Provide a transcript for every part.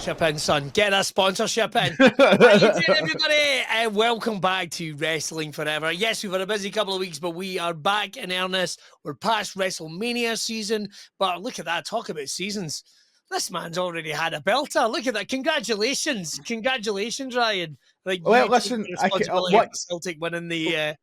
sponsorship in, son. Get a sponsorship in. How you doing, everybody? And welcome back to Wrestling Forever. Yes, we've had a busy couple of weeks, but we are back in earnest. We're past WrestleMania season, but look at that. Talk about seasons. This man's already had a belter. Look at that. Congratulations. Congratulations, Ryan. Like, well, you listen, take the responsibility of Celtic winning the...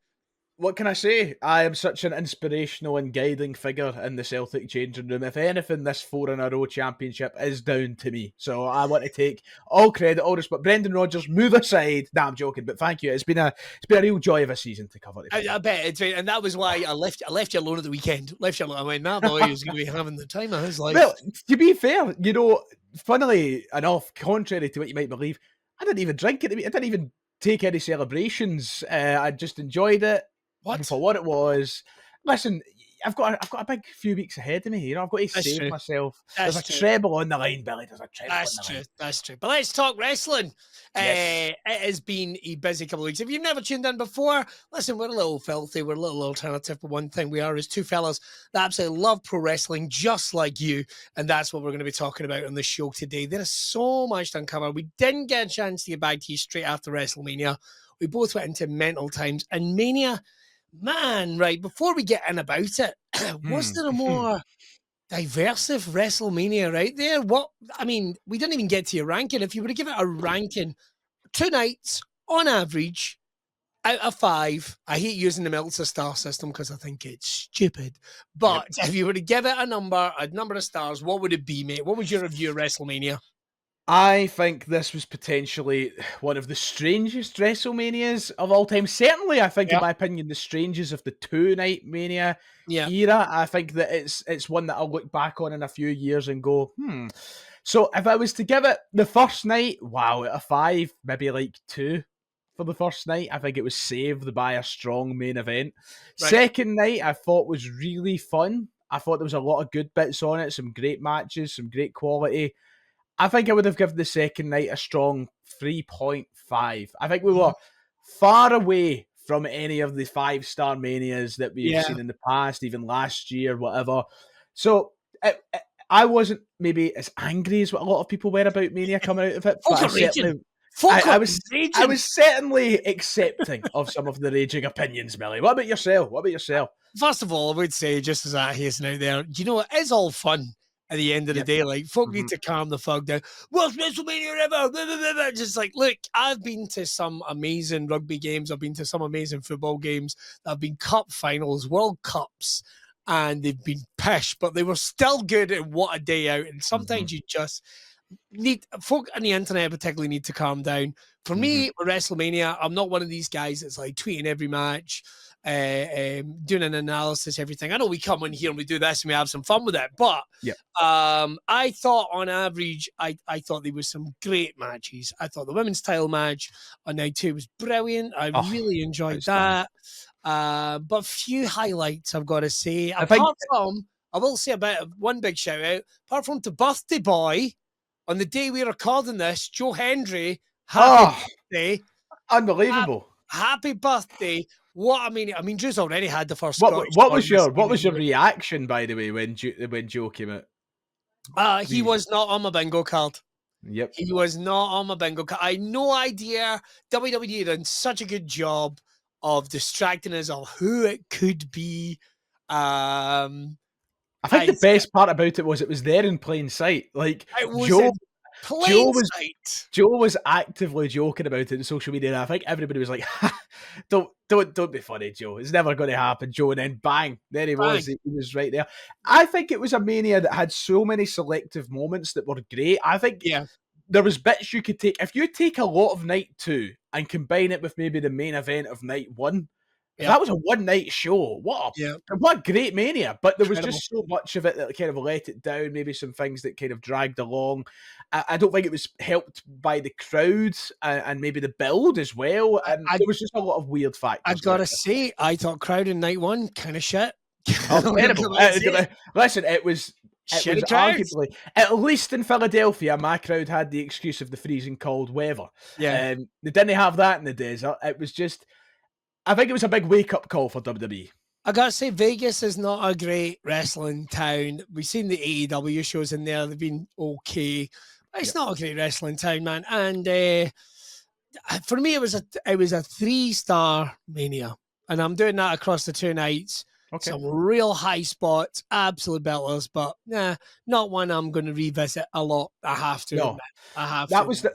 What can I say? I am such an inspirational and guiding figure in the Celtic changing room. If anything, this 4-in-a-row championship is down to me. So I want to take all credit, all respect. Brendan Rodgers, move aside. Nah, I'm joking, but thank you. It's been a real joy of a season to cover. I bet it's and that was why I left you alone at the weekend. Left you alone. I went, that boy is going to be having the time of his life. Well, to be fair, you know, funnily enough, contrary to what you might believe, I didn't even drink it. I didn't even take any celebrations. I just enjoyed it. For what it was. Listen, I've got a big few weeks ahead of me. You know, I've got to save myself. There's a treble on the line, Billy. There's a treble on the line. That's true. But let's talk wrestling. Yes. It has been a busy couple of weeks. If you've never tuned in before, listen, we're a little filthy. We're a little alternative, but one thing we are is two fellas that absolutely love pro wrestling just like you, and that's what we're going to be talking about on the show today. There is so much to uncover. We didn't get a chance to get back to you straight after WrestleMania. We both went into mental times, and Mania... Man, right, before we get in about it, was there a more diversive WrestleMania right there? We didn't even get to your ranking. If you were to give it a ranking, 2 nights on average, out of 5, I hate using the Meltzer star system because I think it's stupid. But if you were to give it a number of stars, what would it be, mate? What was your review of WrestleMania? I think this was potentially one of the strangest WrestleManias of all time. Certainly, I think, in my opinion, the strangest of the 2-night Mania era. I think that it's one that I'll look back on in a few years and go, So if I was to give it the first night, wow, out of 5, maybe like 2 for the first night. I think it was saved by a strong main event. Right. Second night, I thought was really fun. I thought there was a lot of good bits on it, some great matches, some great quality. I think I would have given the second night a strong 3.5. I think we were far away from any of the 5-star Manias that we've seen in the past, even last year, whatever. So I wasn't maybe as angry as what a lot of people were about Mania coming out of it. But I was certainly accepting of some of the raging opinions, Millie. What about yourself? First of all, I would say, just as I hasten out there, you know, it's all fun. At the end of the day, like, folk need to calm the fuck down. Worst WrestleMania ever! Blah, blah, blah. Just like, look, I've been to some amazing rugby games. I've been to some amazing football games. I've been cup finals, World Cups, and they've been pish, but they were still good and what a day out. And sometimes you just need, folk on the internet particularly need to calm down. For me, with WrestleMania, I'm not one of these guys that's like tweeting every match, doing an analysis, everything. I know we come in here and we do this and we have some fun with it, but I thought on average, I thought there was some great matches. I thought the women's title match on night 2 was brilliant. I really enjoyed that. But few highlights, I've got to say. I will say about one big shout out, apart from the birthday boy, on the day we're recording this, Joe Hendry, happy birthday. Unbelievable. Happy birthday. I mean, Drew's already had the first. What was your reaction, by the way, when Joe came out? He was not on my bingo card. Yep. He was not on my bingo card. I had no idea. WWE done such a good job of distracting us of who it could be. I think the best part about it was there in plain sight. Like, Joe was actively joking about it in social media, and I think everybody was like, don't be funny, Joe. It's never going to happen, Joe. And then bang, there he was. He was right there. I think it was a Mania that had so many selective moments that were great. I think there was bits you could take. If you take a lot of night 2 and combine it with maybe the main event of night 1, that was a one-night show. What a great Mania. But there was just so much of it that kind of let it down, maybe some things that kind of dragged along. I don't think it was helped by the crowd and maybe the build as well. And there was just a lot of weird factors. I've got to say, I thought crowd in night 1 kind of shit. Terrible. Listen, it was arguably, at least in Philadelphia, my crowd had the excuse of the freezing cold weather. They didn't have that in the desert. It was just... I think it was a big wake-up call for WWE. I got to say, Vegas is not a great wrestling town. We've seen the AEW shows in there. They've been okay. It's not a great wrestling town, man. And for me, it was a 3-star Mania, and I'm doing that across the 2 nights. Okay. Some real high spots, absolute belters, but not one I'm going to revisit a lot. I have to admit.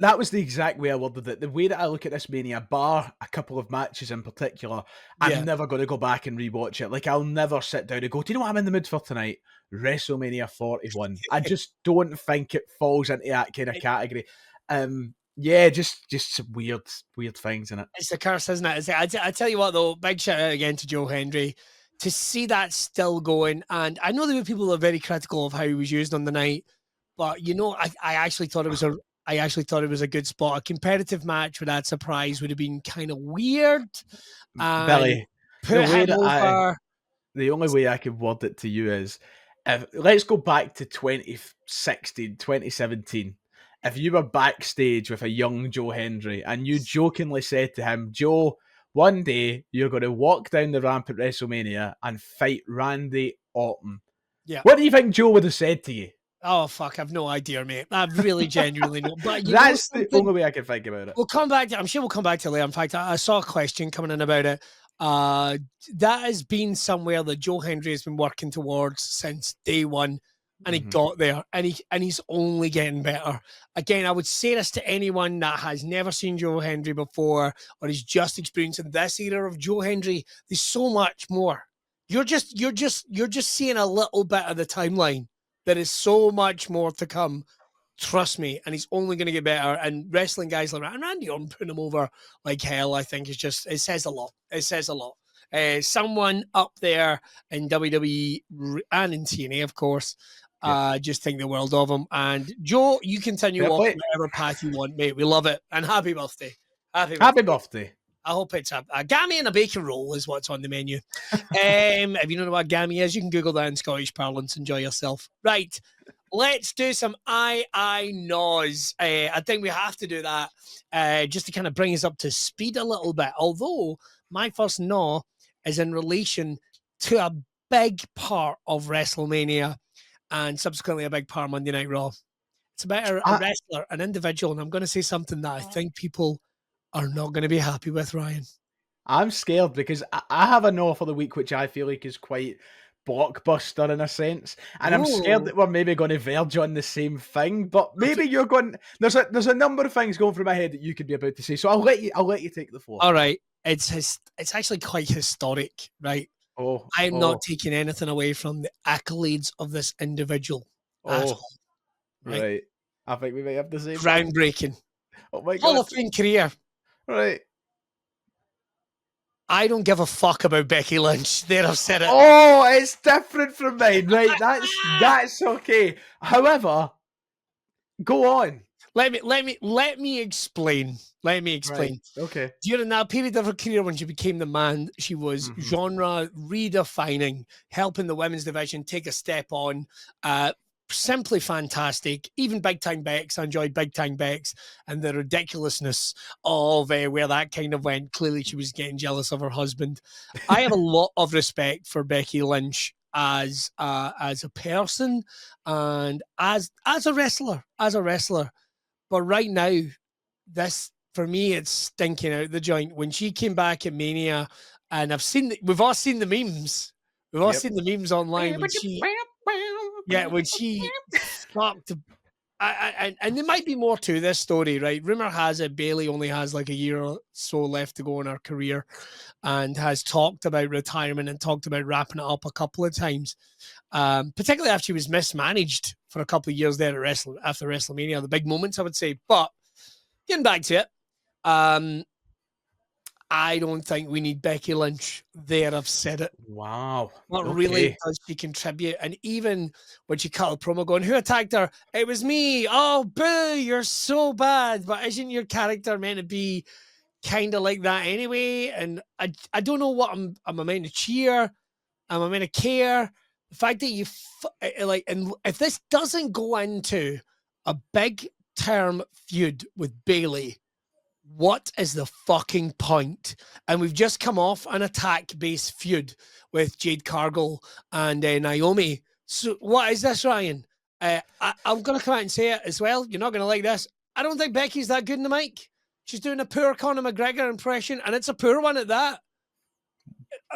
That was the exact way I worded it. The way that I look at this Mania, bar a couple of matches in particular, I'm never going to go back and rewatch it. Like, I'll never sit down and go, do you know what I'm in the mood for tonight? WrestleMania 41. I just don't think it falls into that kind of category. Just some weird things in it. It's the curse, isn't it? I tell you what, though, big shout out again to Joe Hendry. To see that still going, and I know there were people that are very critical of how he was used on the night, but I actually thought it was a good spot. A competitive match with that surprise would have been kind of weird. Billy, the only way I could word it to you is, let's go back to 2016, 2017. If you were backstage with a young Joe Hendry and you jokingly said to him, Joe, one day you're going to walk down the ramp at WrestleMania and fight Randy Orton. Yeah. What do you think Joe would have said to you? Oh, fuck, I've no idea, mate. I really genuinely know. But that's the only way I can think about it. I'm sure we'll come back to it later. In fact, I saw a question coming in about it. That has been somewhere that Joe Hendry has been working towards since day one. And he got there, and he's only getting better. Again, I would say this to anyone that has never seen Joe Hendry before, or is just experiencing this era of Joe Hendry. There's so much more. You're just seeing a little bit of the timeline. There is so much more to come. Trust me, and he's only going to get better. And wrestling guys like Randy Orton putting him over like hell, I think it says a lot. It says a lot. Someone up there in WWE and in TNA, of course. Just think the world of him. And Joe, you continue walking whatever path you want, mate. We love it. And happy birthday. Happy birthday. I hope it's a gammy and a bacon roll is what's on the menu. If you don't know what gammy is, you can Google that in Scottish parlance. Enjoy yourself. Right. Let's do some I no's. I think we have to do that just to kind of bring us up to speed a little bit. Although my first no is in relation to a big part of WrestleMania and subsequently a big part of Monday Night Raw. It's about a wrestler, an individual, and I'm going to say something that I think people are not going to be happy with, Ryan. I'm scared because I have a no for the week, which I feel like is quite blockbuster in a sense, and I'm scared that we're maybe going to verge on the same thing. But maybe you're going. There's a number of things going through my head that you could be about to say, so I'll let you take the floor. All right, it's actually quite historic, right? I'm not taking anything away from the accolades of this individual. Right. I think we may have the same. Groundbreaking. Oh my God. Hall of Fame career. Right. I don't give a fuck about Becky Lynch. There, I've said it. Oh, it's different from mine. Right. That's okay. However, go on. Let me explain. Right. Okay. During that period of her career when she became the man, she was genre redefining, helping the women's division take a step on. Simply fantastic. Even Big Time Bex, I enjoyed Big Time Bex and the ridiculousness of where that kind of went. Clearly, she was getting jealous of her husband. I have a lot of respect for Becky Lynch as a person and as a wrestler. But right now, this, for me, it's stinking out the joint. When she came back at Mania, and we've all seen the memes. We've all seen the memes online when she talked. And there might be more to this story, right? Rumor has it Bayley only has like a year or so left to go in her career, and has talked about retirement and talked about wrapping it up a couple of times, particularly after she was mismanaged for a couple of years there after WrestleMania, the big moments, I would say. But getting back to it, I don't think we need Becky Lynch there. I've said it. Wow. What really does she contribute? And even when she cut a promo going, who attacked her? It was me. Oh, boo, you're so bad. But isn't your character meant to be kind of like that anyway? And I don't know what am I meant to cheer? Am I meant to care? The fact that and if this doesn't go into a big term feud with Bayley, what is the fucking point? And we've just come off an attack-based feud with Jade Cargill and Naomi. So what is this, Ryan? I'm going to come out and say it as well. You're not going to like this. I don't think Becky's that good in the mic. She's doing a poor Conor McGregor impression, and it's a poor one at that.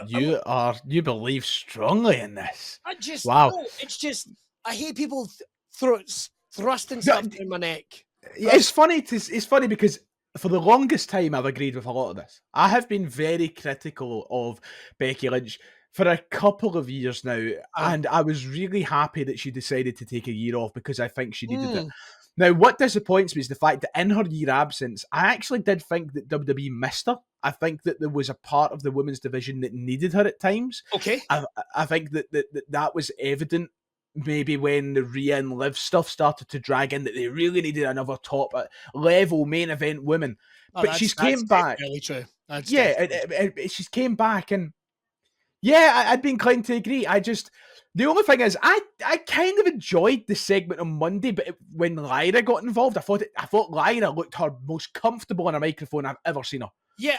You believe strongly in this. Wow. No, it's just, I hate people thrusting stuff in my neck. It's funny because for the longest time I've agreed with a lot of this. I have been very critical of Becky Lynch for a couple of years now, and I was really happy that she decided to take a year off because I think she needed it. Now, what disappoints me is the fact that in her year absence, I actually did think that WWE missed her. I think that there was a part of the women's division that needed her at times. Okay. I think that was evident maybe when the Rhea and Liv stuff started to drag in, that they really needed another top level main event woman. But she's came back. Really true. She's came back, and I'd be inclined to agree. The only thing is, I kind of enjoyed the segment on Monday, but when Lyra got involved, I thought Lyra looked her most comfortable on a microphone I've ever seen her. Yeah,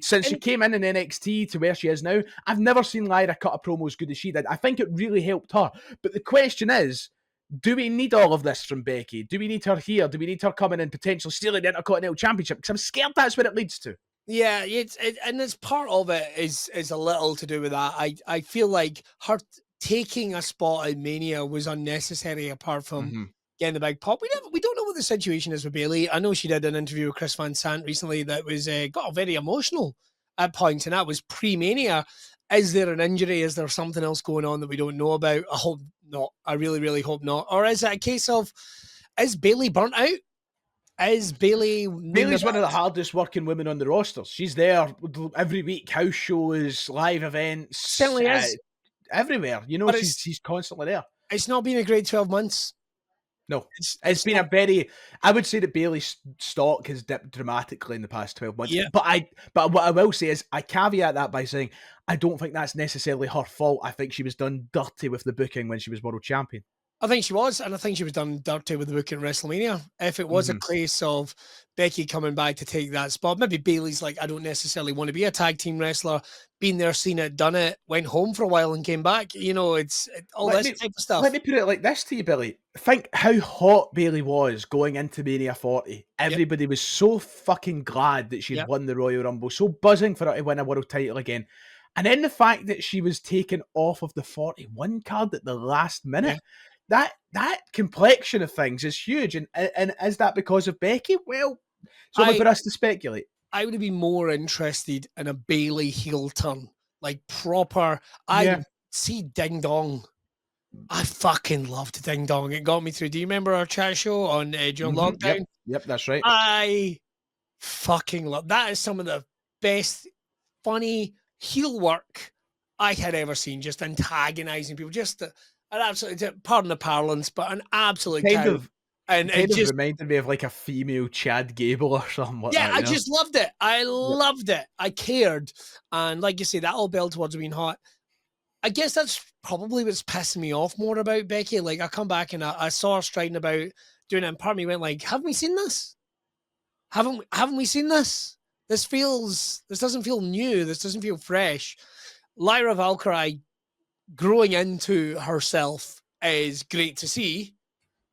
since she came in NXT to where she is now, I've never seen Lyra cut a promo as good as she did. I think it really helped her. But the question is, do we need all of this from Becky? Do we need her here? Do we need her coming in potentially stealing the Intercontinental Championship? Because I'm scared that's what it leads to. Yeah, it's part of it is a little to do with that. I feel like her taking a spot at Mania was unnecessary, apart from getting the big pop. We don't know what the situation is with Bayley. I know she did an interview with Chris Van Sant recently that was got very emotional at points, and that was pre-Mania. Is there an injury? Is there something else going on that we don't know about? I hope not. I really, really hope not. Or is it a case of, is Bayley burnt out? Is Bayley's one of the hardest working women on the roster. She's there every week, house shows, live events. Certainly is. Everywhere. She's constantly there. It's not been a great 12 months. No. It's been I would say that Bayley's stock has dipped dramatically in the past 12 months. Yeah. But what I will say is, I caveat that by saying, I don't think that's necessarily her fault. I think she was done dirty with the booking when she was world champion. I think she was, and I think she was done dirty with the booking at WrestleMania. If it was a case of Becky coming back to take that spot, maybe Bayley's like, I don't necessarily want to be a tag team wrestler. Been there, seen it, done it, went home for a while and came back. It's all this type of stuff. Let me put it like this to you, Billy. Think how hot Bayley was going into Mania 40. Everybody was so fucking glad that she'd won the Royal Rumble, so buzzing for her to win a world title again. And then the fact that she was taken off of the 41 card at the last minute. That complexion of things is huge, and is that because of Becky? Well, it's for us to speculate. I would be more interested in a Bayley heel turn, like proper. I see Ding Dong. I fucking loved Ding Dong. It got me through. Do you remember our chat show on during lockdown? Yep, that's right. I fucking love that. Is some of the best funny heel work I had ever seen. Just antagonizing people. Just an absolute, pardon the parlance, but an absolute kind of reminded me of like a female Chad Gable or something like that. I just loved it. I loved it. I cared. And like you say, that all built towards being hot. I guess that's probably what's pissing me off more about Becky. Like, I come back and I saw her striding about doing it, and part of me went like, haven't we seen this? Haven't we seen this? This doesn't feel new. This doesn't feel fresh. Lyra Valkyrie growing into herself is great to see.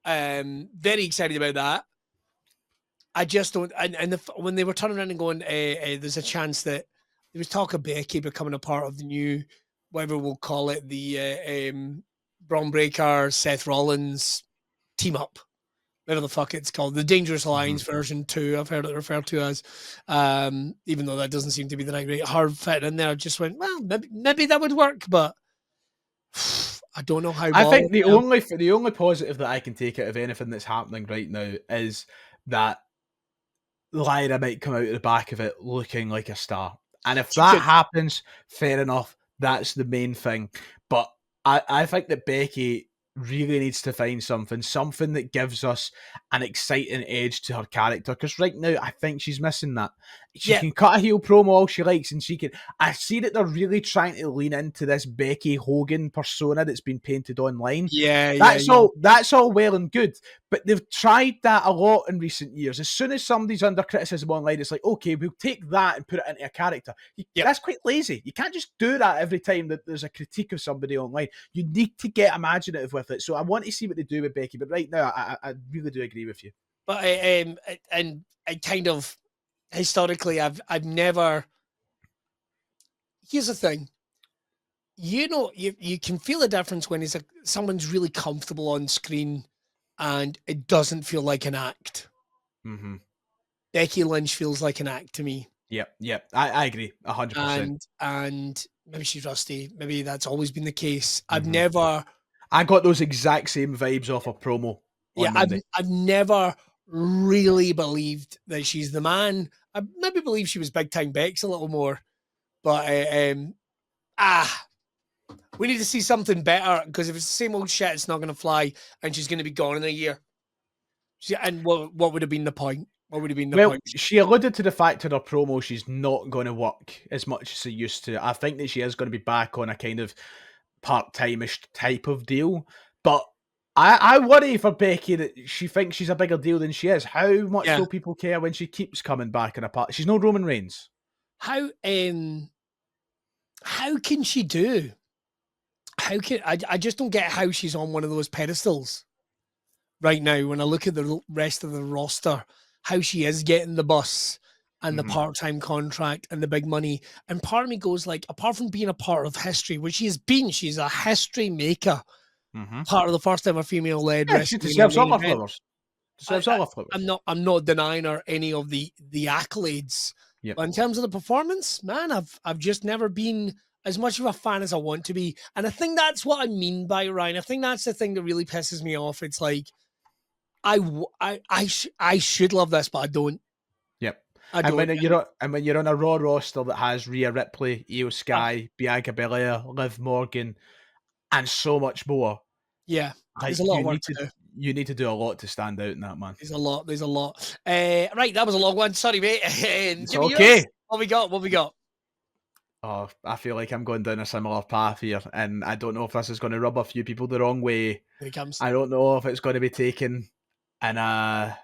Very excited about that. I just don't. When they were turning around and going, there's a chance that there was talk of Becky becoming a part of the new, whatever we'll call it, the Braun Breaker, Seth Rollins team up, whatever the fuck it's called, the Dangerous Alliance version 2. I've heard it referred to as, even though that doesn't seem to be the right way. Hard fit in there. I just went, well, maybe that would work, but I don't know how. I think the only positive that I can take out of anything that's happening right now is that Lyra might come out of the back of it looking like a star, and if that happens, fair enough. That's the main thing. But I think that Becky really needs to find something that gives us an exciting edge to her character, because right now I think she's missing that. She can cut a heel promo all she likes, and I see that they're really trying to lean into this Becky Hogan persona that's been painted online. That's all well and good, But they've tried that a lot in recent years. As soon as somebody's under criticism online, it's like, okay, we'll take that and put it into a character. That's quite lazy. You can't just do that every time that there's a critique of somebody online. You need to get imaginative with it. So I want to see what they do with Becky. But right now, I really do agree with you. But and I kind of historically, I've never. Here's the thing. You can feel a difference when someone's really comfortable on screen and it doesn't feel like an act. Mm-hmm. Becky Lynch feels like an act to me. Yep. I agree 100%. And maybe she's rusty. Maybe that's always been the case. Mm-hmm. I got those exact same vibes off a promo. I've never really believed that she's the man. I maybe believe she was big time Bex a little more, but we need to see something better, because if it's the same old shit, it's not going to fly, and she's going to be gone in a year. And what would have been the point? What would have been the point? She alluded to the fact in her promo she's not going to work as much as she used to. I think that she is going to be back on a kind of part-time-ish type of deal. But I worry for Becky that she thinks she's a bigger deal than she is. How much will people care when she keeps coming back in a part? She's no Roman Reigns. How can she do? I just don't get how she's on one of those pedestals right now. When I look at the rest of the roster, how she is getting the bus and the part-time contract and the big money. And part of me goes like, apart from being a part of history, which she has been, she's a history maker. Part of the first ever female-led wrestling. She deserves all her flowers. I'm not denying her any of the accolades. Yep. But in terms of the performance, man, I've just never been as much of a fan as I want to be. And I think that's what I mean by Ryan. I think that's the thing that really pisses me off. It's like, I should love this, but I don't. Yep. And when you're on a Raw roster that has Rhea Ripley, Io Sky, Bianca Belair, Liv Morgan, and so much more. Yeah. There's a lot of work to do. You need to do a lot to stand out in that, man. There's a lot. Right, that was a long one. Sorry, mate. It's okay. What we got? Oh, I feel like I'm going down a similar path here, and I don't know if this is going to rub a few people the wrong way. Here it comes. I don't know if it's going to be taken in a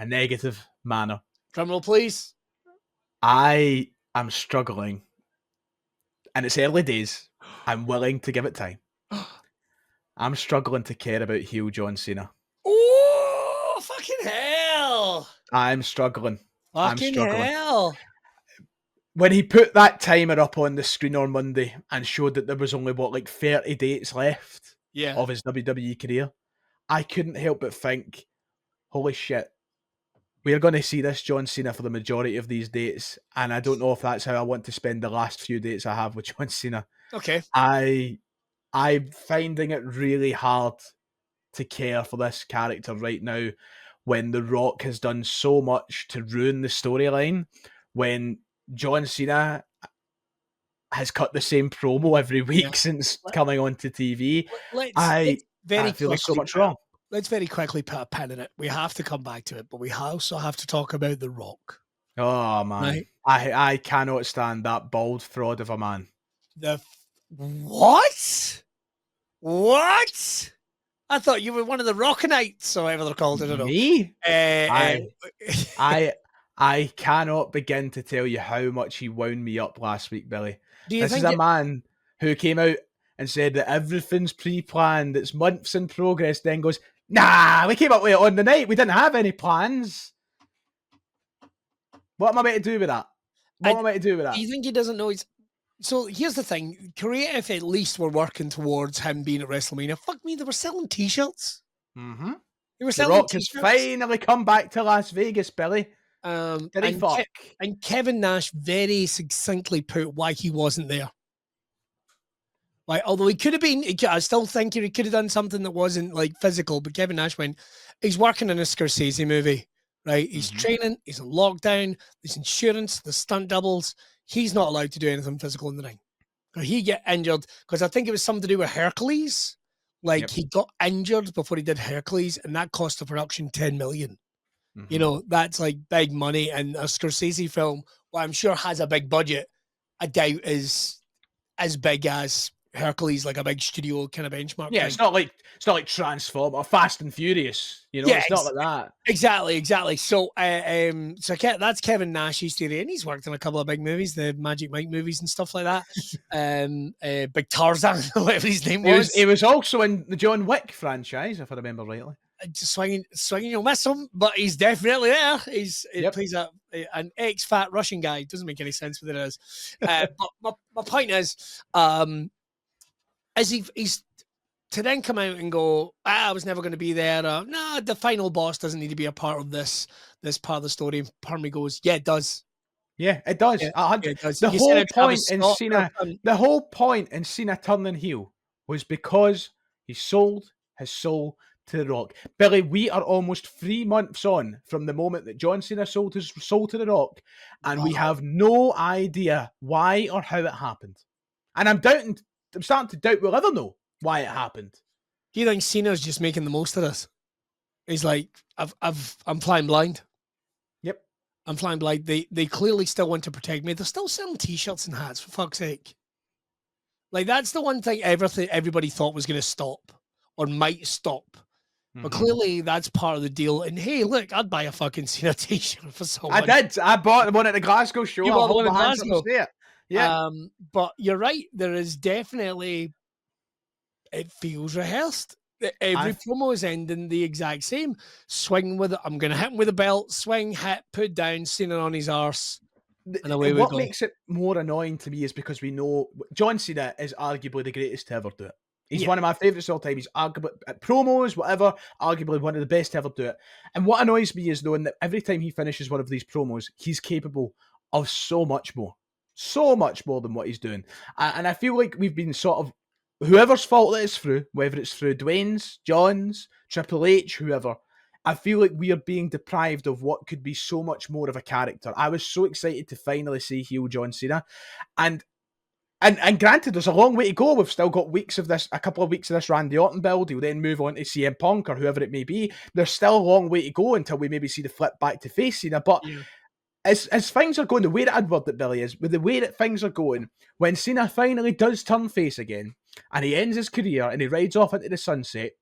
negative manner. Drum roll, please. I am struggling, and it's early days. I'm willing to give it time. I'm struggling to care about heel John Cena. Oh, fucking hell! I'm struggling. Hell! When he put that timer up on the screen on Monday and showed that there was only 30 dates left of his WWE career, I couldn't help but think, holy shit, we're going to see this John Cena for the majority of these dates, and I don't know if that's how I want to spend the last few dates I have with John Cena. Okay. I'm finding it really hard to care for this character right now when The Rock has done so much to ruin the storyline, when John Cena has cut the same promo every week since coming onto TV. I feel there's so much wrong. Let's very quickly put a pin in it. We have to come back to it, but we also have to talk about The Rock. Oh, man. Right? I cannot stand that bald fraud of a man. What? I thought you were one of the Rockanites, or whatever they're called. I don't know. Me? I cannot begin to tell you how much he wound me up last week, Billy. This is a man who came out and said that everything's pre-planned, it's months in progress, then goes, nah, we came up with it on the night, we didn't have any plans. What am I meant to do with that? Do you think he doesn't know he's... So here's the thing, creative at least were working towards him being at WrestleMania. Fuck me, they were selling t-shirts. Mm-hmm. They were selling The Rock has finally come back to Las Vegas, Billy. And Kevin Nash very succinctly put why he wasn't there. Like, although he could have been, I still think he could have done something that wasn't physical, but Kevin Nash went, he's working in a Scorsese movie, right? He's training, he's in lockdown, there's insurance, there's stunt doubles. He's not allowed to do anything physical in the ring. Or he get injured, because I think it was something to do with Hercules. He got injured before he did Hercules, and that cost the production $10 million. Mm-hmm. You know, that's big money, and a Scorsese film, well, I'm sure has a big budget, I doubt is as big as Hercules, like a big studio kind of benchmark Yeah, thing. it's not like Transform or Fast and Furious, you know. Yeah, it's not like that. Exactly. So, that's Kevin Nash's theory, and he's worked on a couple of big movies, the Magic Mike movies and stuff like that. Big Tarzan, whatever his name was. He was also in the John Wick franchise, if I remember rightly. Just swinging, you'll miss him, but he's definitely there. He plays an ex-fat Russian guy. It doesn't make any sense what it is. But my point is he's to then come out and go, I was never going to be there. No, the final boss doesn't need to be a part of this part of the story. And part of me goes, yeah, it does. Yeah, it does. It does. The whole point in Cena turning heel was because he sold his soul to The Rock. Billy, we are almost 3 months on from the moment that John Cena sold his soul to The Rock, and we have no idea why or how it happened. And I'm starting to doubt we'll ever know why it happened. Do you think Cena's just making the most of this? He's like, I'm flying blind. Yep. I'm flying blind. They clearly still want to protect me. They're still selling t-shirts and hats, for fuck's sake. Like, that's the one thing everybody thought was going to stop or might stop. But clearly that's part of the deal. And hey, look, I'd buy a fucking Cena t-shirt for someone. I did. I bought the one at the Glasgow show. You bought the one at Glasgow. Yeah. But you're right. There is definitely, it feels rehearsed. Every promo is ending the exact same. Swing with it. I'm going to hit him with a belt. Swing, hit, put down, Cena on his arse. And away we go. What makes it more annoying to me is because we know John Cena is arguably the greatest to ever do it. He's one of my favourites of all time. He's arguably, at promos, whatever, arguably one of the best to ever do it. And what annoys me is knowing that every time he finishes one of these promos, he's capable of so much more than what he's doing. And I feel like we've been sort of, whoever's fault it is through, whether it's through Dwayne's, John's, Triple H, whoever, I feel like we are being deprived of what could be so much more of a character. I was so excited to finally see heel John Cena. And granted, there's a long way to go. We've still got a couple of weeks of this Randy Orton build. He'll then move on to CM Punk or whoever it may be. There's still a long way to go until we maybe see the flip back to face Cena. But as things are going, the way that I'd word it, Billy, is with the way that things are going, when Cena finally does turn face again and he ends his career and he rides off into the sunset,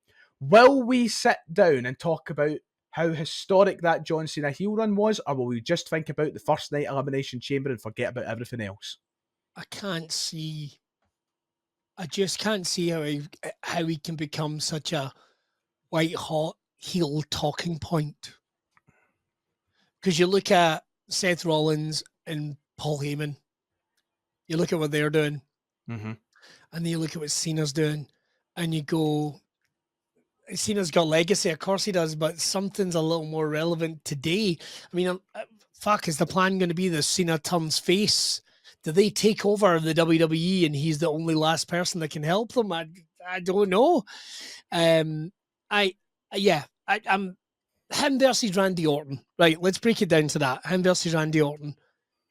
will we sit down and talk about how historic that John Cena heel run was, or will we just think about the first night Elimination Chamber and forget about everything else? I just can't see how he can become such a white hot heel talking point. Because you look at Seth Rollins and Paul Heyman, you look at what they're doing, and then you look at what Cena's doing, and you go, Cena's got legacy, of course he does, but something's a little more relevant today. I mean, is the plan going to be that Cena turns face? Do they take over the WWE and he's the only last person that can help them? I don't know. I'm him versus Randy Orton. Right, let's break it down to that. Him versus Randy Orton.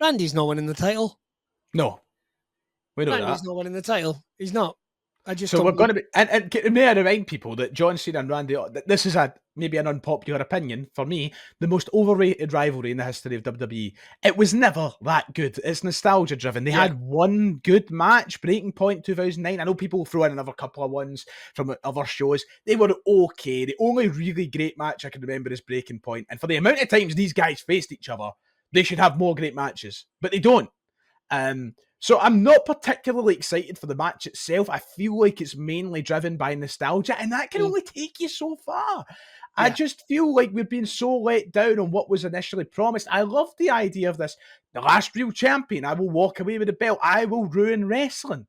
Randy's not winning the title. No. We know Randy's not winning the title. He's not. We're going to be, and may I remind people that John Cena and Randy Orton, this is maybe an unpopular opinion for me, the most overrated rivalry in the history of WWE. It was never that good. It's nostalgia driven. They had one good match, Breaking Point 2009. I know people throw in another couple of ones from other shows. They were okay. The only really great match I can remember is Breaking Point. And for the amount of times these guys faced each other, they should have more great matches, but they don't. So I'm not particularly excited for the match itself. I feel like it's mainly driven by nostalgia, and that can only take you so far. I just feel like we've been so let down on what was initially promised. I love the idea of this. The last real champion. I will walk away with the belt. I will ruin wrestling.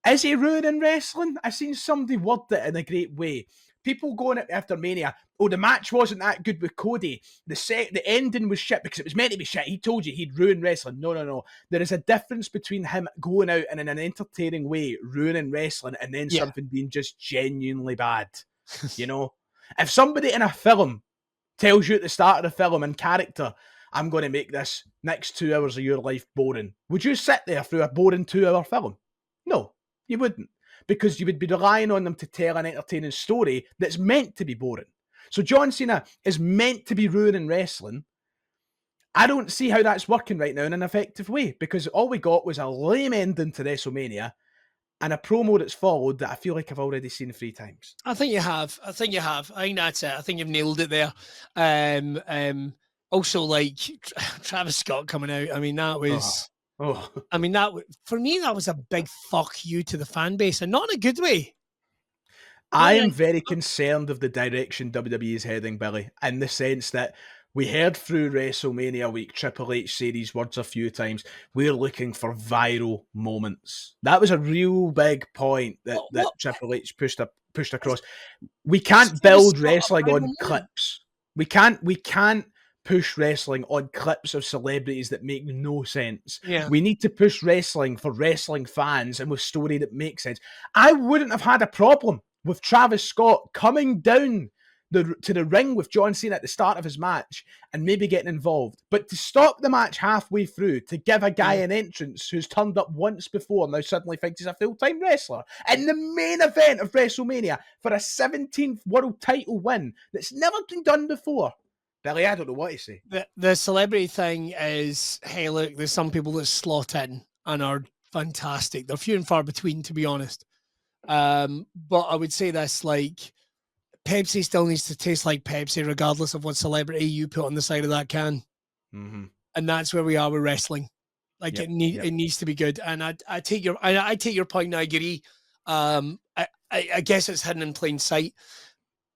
Is he ruining wrestling? I've seen somebody word it in a great way. People going after Mania, the match wasn't that good with Cody. The ending was shit because it was meant to be shit. He told you he'd ruin wrestling. No. There is a difference between him going out and in an entertaining way ruining wrestling and then something being just genuinely bad. You know? If somebody in a film tells you at the start of the film in character, I'm going to make this next 2 hours of your life boring, would you sit there through a boring 2-hour film? No, you wouldn't. Because you would be relying on them to tell an entertaining story that's meant to be boring. So John Cena is meant to be ruining wrestling. I don't see how that's working right now in an effective way, because all we got was a lame ending to WrestleMania and a promo that's followed that I feel like I've already seen 3 times. I think you have. I think that's it. I think you've nailed it there. Also, like Travis Scott coming out. I mean, that was. I mean, for me, that was a big fuck you to the fan base, and not in a good way. I am very concerned of the direction WWE is heading, Billy, in the sense that we heard through WrestleMania week, Triple H say these words a few times. We're looking for viral moments. That was a real big point that Triple H pushed across. We can't build wrestling on clips. We can't push wrestling on clips of celebrities that make no sense. Yeah. We need to push wrestling for wrestling fans and with story that makes sense. I wouldn't have had a problem with Travis Scott coming down to the ring with John Cena at the start of his match and maybe getting involved. But to stop the match halfway through, to give a guy an entrance who's turned up once before and now suddenly thinks he's a full-time wrestler in the main event of WrestleMania for a 17th world title win that's never been done before. Billy, I don't know what to say. The celebrity thing is, hey, look, there's some people that slot in and are fantastic. They're few and far between, to be honest. But I would say this, like, Pepsi still needs to taste like Pepsi, regardless of what celebrity you put on the side of that can. Mm-hmm. And that's where we are with wrestling. Like, it needs to be good. And I take your point, and I agree. I guess it's hidden in plain sight.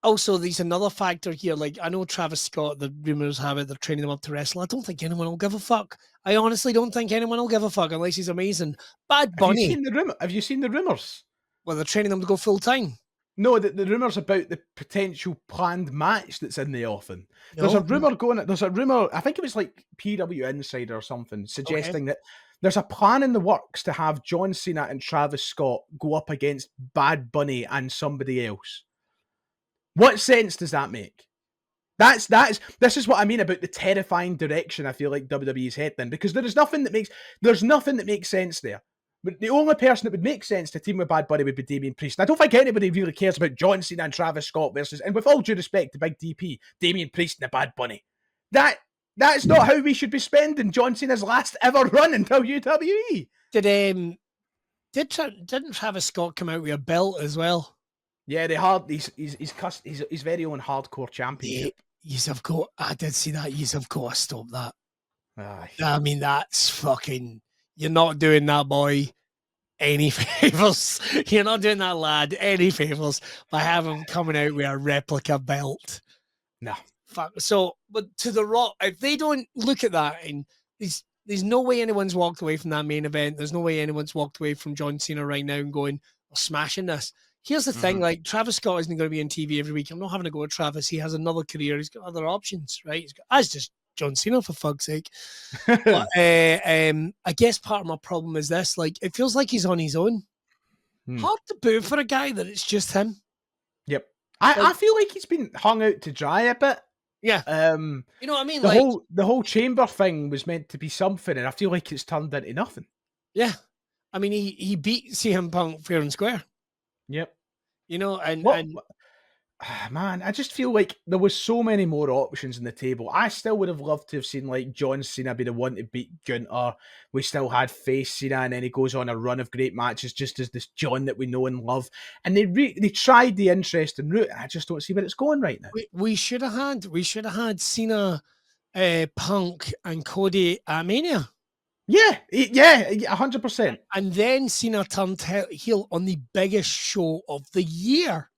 Also, there's another factor here. Like, I know Travis Scott, the rumors have it, they're training him up to wrestle. I don't think anyone will give a fuck. I honestly don't think anyone will give a fuck unless he's amazing. Bad Bunny. Have you seen the rumors? Well, they're training him to go full time. No, the rumors about the potential planned match that's in the offing. There's a rumor, I think it was like PW Insider or something, suggesting that there's a plan in the works to have John Cena and Travis Scott go up against Bad Bunny and somebody else. What sense does that make? This is what I mean about the terrifying direction I feel like WWE's heading in, because there's nothing that makes sense there. But the only person that would make sense to team with Bad Bunny would be Damian Priest. And I don't think anybody really cares about John Cena and Travis Scott versus, and with all due respect to Big DP, Damian Priest and the Bad Bunny. That's not how we should be spending John Cena's last ever run in WWE. Didn't Travis Scott come out with a belt as well? Yeah, he's very own hardcore championship. I did see that. You've got to stop that. I mean, that's fucking. You're not doing that boy any favors. You're not doing that lad any favors by having him coming out with a replica belt. No. Fuck. So, but to The Rock, if they don't look at that, and there's no way anyone's walked away from that main event. There's no way anyone's walked away from John Cena right now and going, "We're smashing this." Here's the thing, like, Travis Scott isn't going to be on TV every week. I'm not having to go with Travis. He has another career. He's got other options, right? As just John Cena, for fuck's sake. But I guess part of my problem is this, like, it feels like he's on his own. Hard to boo for a guy that it's just him. Yep. I feel like he's been hung out to dry a bit. Yeah. You know what I mean? The whole chamber thing was meant to be something, and I feel like it's turned into nothing. Yeah. I mean, he beat CM Punk fair and square. Yep. You know, man, I just feel like there was so many more options on the table. I still would have loved to have seen like John Cena be the one to beat Gunther. We still had face Cena, and then he goes on a run of great matches just as this John that we know and love. And they tried the interesting route. I just don't see where it's going right now. We should have had Cena, Punk, and Cody at Mania. Yeah, 100%. And then Cena turned heel on the biggest show of the year.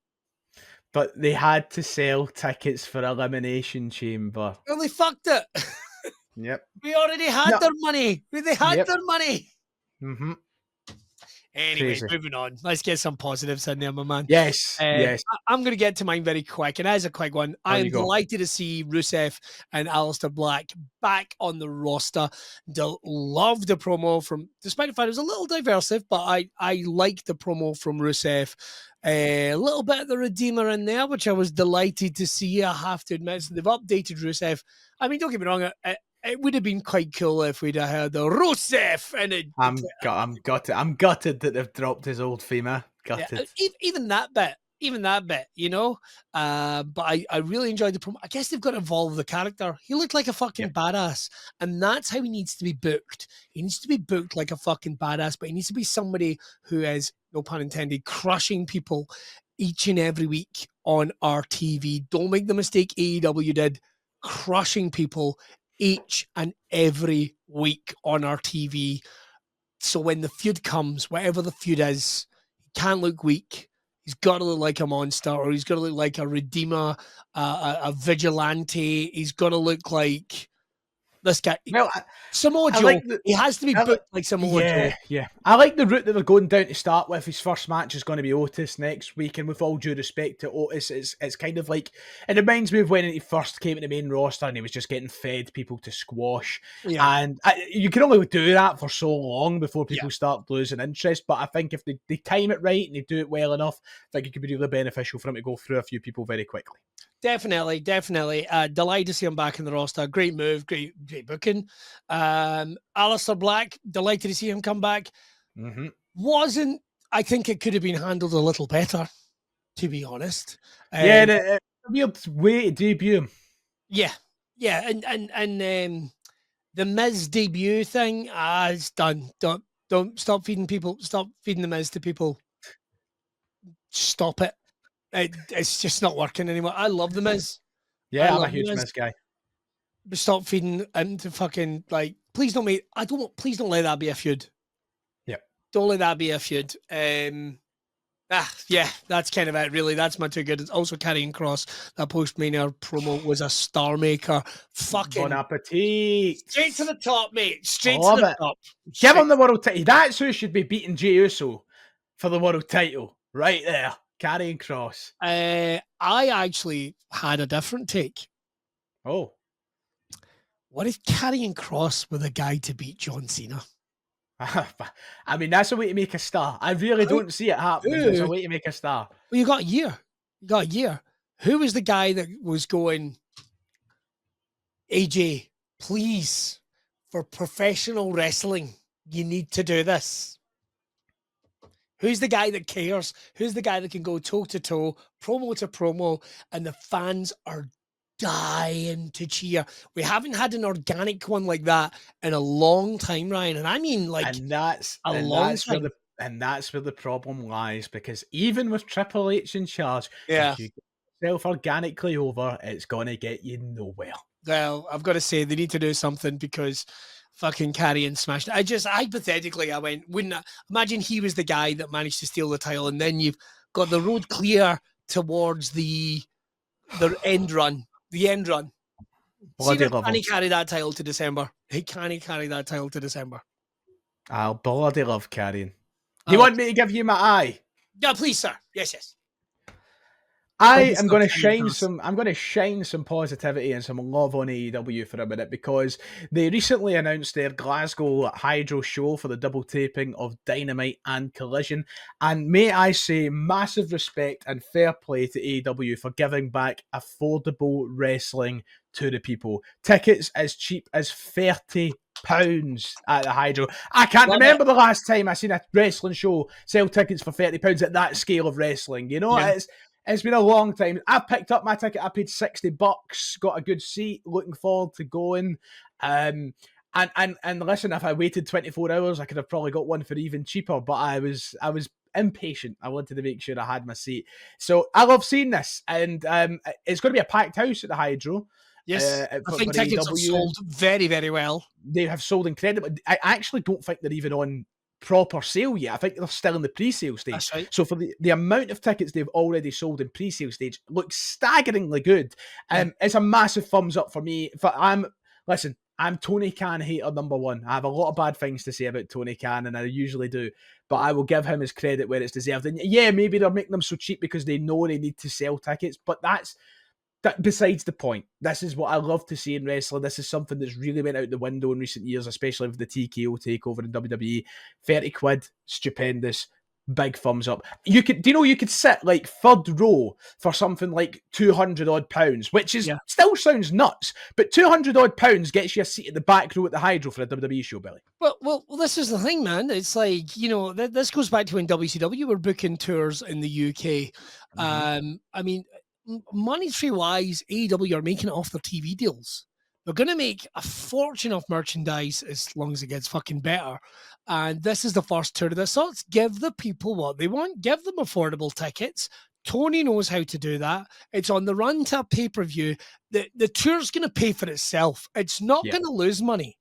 But they had to sell tickets for Elimination Chamber. Well, they fucked it. Yep. We already had their money. They had their money. Mm-hmm. Anyway, moving on. Let's get some positives in there, my man. Yes. I'm going to get to mine very quick. And as a quick one, I am delighted to see Rusev and Aleister Black back on the roster. Love the promo despite the fact it was a little diversive, but I liked the promo from Rusev. A little bit of the Redeemer in there, which I was delighted to see. I have to admit, so they've updated Rusev. I mean, don't get me wrong, it would have been quite cool if we'd have heard the Rusev and it. I'm gutted that they've dropped his old female. Gutted. Yeah, even that bit, even that bit, you know. But I really enjoyed the promo. I guess they've got to evolve the character. He looked like a fucking badass, and that's how he needs to be booked. He needs to be booked like a fucking badass, but he needs to be somebody who is, no pun intended, crushing people each and every week on our TV. Don't make the mistake AEW did, crushing people each and every week on our TV. So when the feud comes, whatever the feud is, he can't look weak. He's got to look like a monster, or he's got to look like a redeemer, a vigilante. He's got to look like this guy. Well, Samoa Joe. He has to be booked like Samoa Joe. Yeah. I like the route that they're going down to start with. His first match is going to be Otis next week, and with all due respect to Otis, it's kind of like, it reminds me of when he first came to the main roster and he was just getting fed people to squash. Yeah. And you can only do that for so long before people start losing interest. But I think if they time it right and they do it well enough, I think it could be really beneficial for him to go through a few people very quickly. Definitely. Delighted to see him back in the roster. Great move, great booking. Aleister Black, delighted to see him come back. I think it could have been handled a little better, to be honest. The weird way to debut him. Yeah, and the Miz debut thing, it's done. Don't stop feeding people. Stop feeding the Miz to people. Stop it. It's just not working anymore. I love the Miz. Yeah, I'm a huge Miz guy. But stop feeding him to fucking, like, please don't let that be a feud. Yeah. Don't let that be a feud. That's kind of it, really. That's my two good. It's also Karrion Kross. That Post-Mania promo was a star maker. Fucking Bon appetit. Straight to the top, mate. Straight to the top. Give him the world title. That's who should be beating Jey Uso for the world title. Right there. Karrion Kross. I actually had a different take. Oh. What if Karrion Kross were the guy to beat John Cena? I mean, that's a way to make a star. I really don't see it happening. It's a way to make a star. Well, you got a year. Who was the guy that was going, AJ, please, for professional wrestling, you need to do this? Who's the guy that cares? Who's the guy that can go toe-to-toe, promo to promo, and the fans are dying to cheer? We haven't had an organic one like that in a long time, Ryan. And I mean, like, that's where the problem lies, because even with Triple H in charge, if you get yourself organically over, it's going to get you nowhere. Well, I've got to say, they need to do something, because fucking Karrion smashed it. I just, hypothetically, I went, imagine he was the guy that managed to steal the title, and then you've got the road clear towards the end run. The end run. Cena, can he carry that title to December? Can he carry that title to December? I'll bloody love Karrion. Do you want me to give you my eye? Yeah, please, sir. Yes. I'm going to shine some positivity and some love on AEW for a minute, because they recently announced their Glasgow Hydro show for the double taping of Dynamite and Collision. And may I say, massive respect and fair play to AEW for giving back affordable wrestling to the people. Tickets as cheap as £30 at the Hydro. I can't remember the last time I seen a wrestling show sell tickets for £30 at that scale of wrestling. You know, It's been a long time. I picked up my ticket. I paid $60, got a good seat, looking forward to going. And listen, if I waited 24 hours, I could have probably got one for even cheaper, but I was impatient. I wanted to make sure I had my seat. So I love seeing this. And it's going to be a packed house at the Hydro. Yes, I think tickets have sold very, very well. They have sold incredibly. I actually don't think they're even on proper sale yet. I think they're still in the pre-sale stage. That's right. So for the amount of tickets they've already sold in pre-sale stage, looks staggeringly good. It's a massive thumbs up for me. I'm Tony Khan hater number one. I have a lot of bad things to say about Tony Khan, and I usually do, but I will give him his credit where it's deserved. And yeah, maybe they're making them so cheap because they know they need to sell tickets, but that's besides the point. This is what I love to see in wrestling. This is something that's really went out the window in recent years, especially with the TKO takeover in WWE. 30 quid, stupendous. big thumbs up. You could, you could sit like third row for something like £200 odd, which is still sounds nuts, but £200 odd gets you a seat at the back row at the Hydro for a WWE show, Billy. Well, this is the thing, man. It's like, this goes back to when WCW were booking tours in the UK. I mean, monetary wise, AEW are making it off their TV deals. They're going to make a fortune off merchandise as long as it gets fucking better. And this is the first tour of this. So let's give the people what they want. Give them affordable tickets. Tony knows how to do that. It's on the run to a pay-per-view. The tour's going to pay for itself. It's not going to lose money.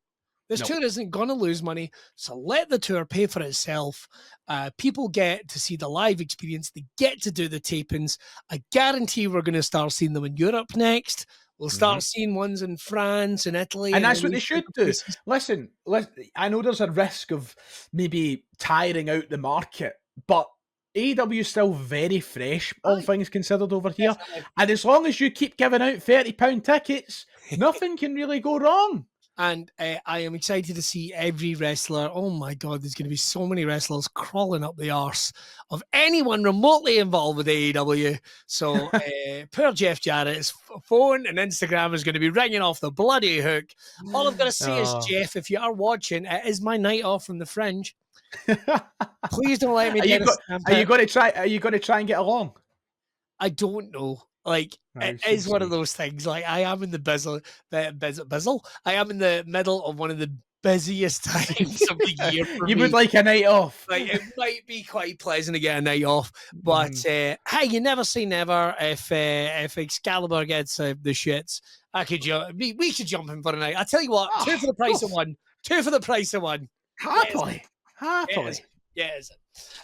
This tour isn't going to lose money, so let the tour pay for itself. People get to see the live experience. They get to do the tapings. I guarantee we're going to start seeing them in Europe next. We'll start seeing ones in France and Italy. And that's what they should do. Listen, I know there's a risk of maybe tiring out the market, but AEW is still very fresh, all things considered, over here. And as long as you keep giving out £30 tickets, nothing can really go wrong. And I am excited to see every wrestler. Oh my God, there's going to be so many wrestlers crawling up the arse of anyone remotely involved with AEW. So poor Jeff Jarrett's phone and Instagram is going to be ringing off the bloody hook. All I've got to say is, Jeff, if you are watching, it is my night off from the Fringe. Please don't let me get a stamp. Are you going to try and get along? I don't know. Like, it is one of those things. Like, I am in the bizzle. I am in the middle of one of the busiest times of the year for you me. would like a night off. Like, it might be quite pleasant to get a night off, but hey, you never say never. If Excalibur gets the shits, we should jump in for a night. I tell you what, two for the price of one. Two for the price of one. Happily. Yes.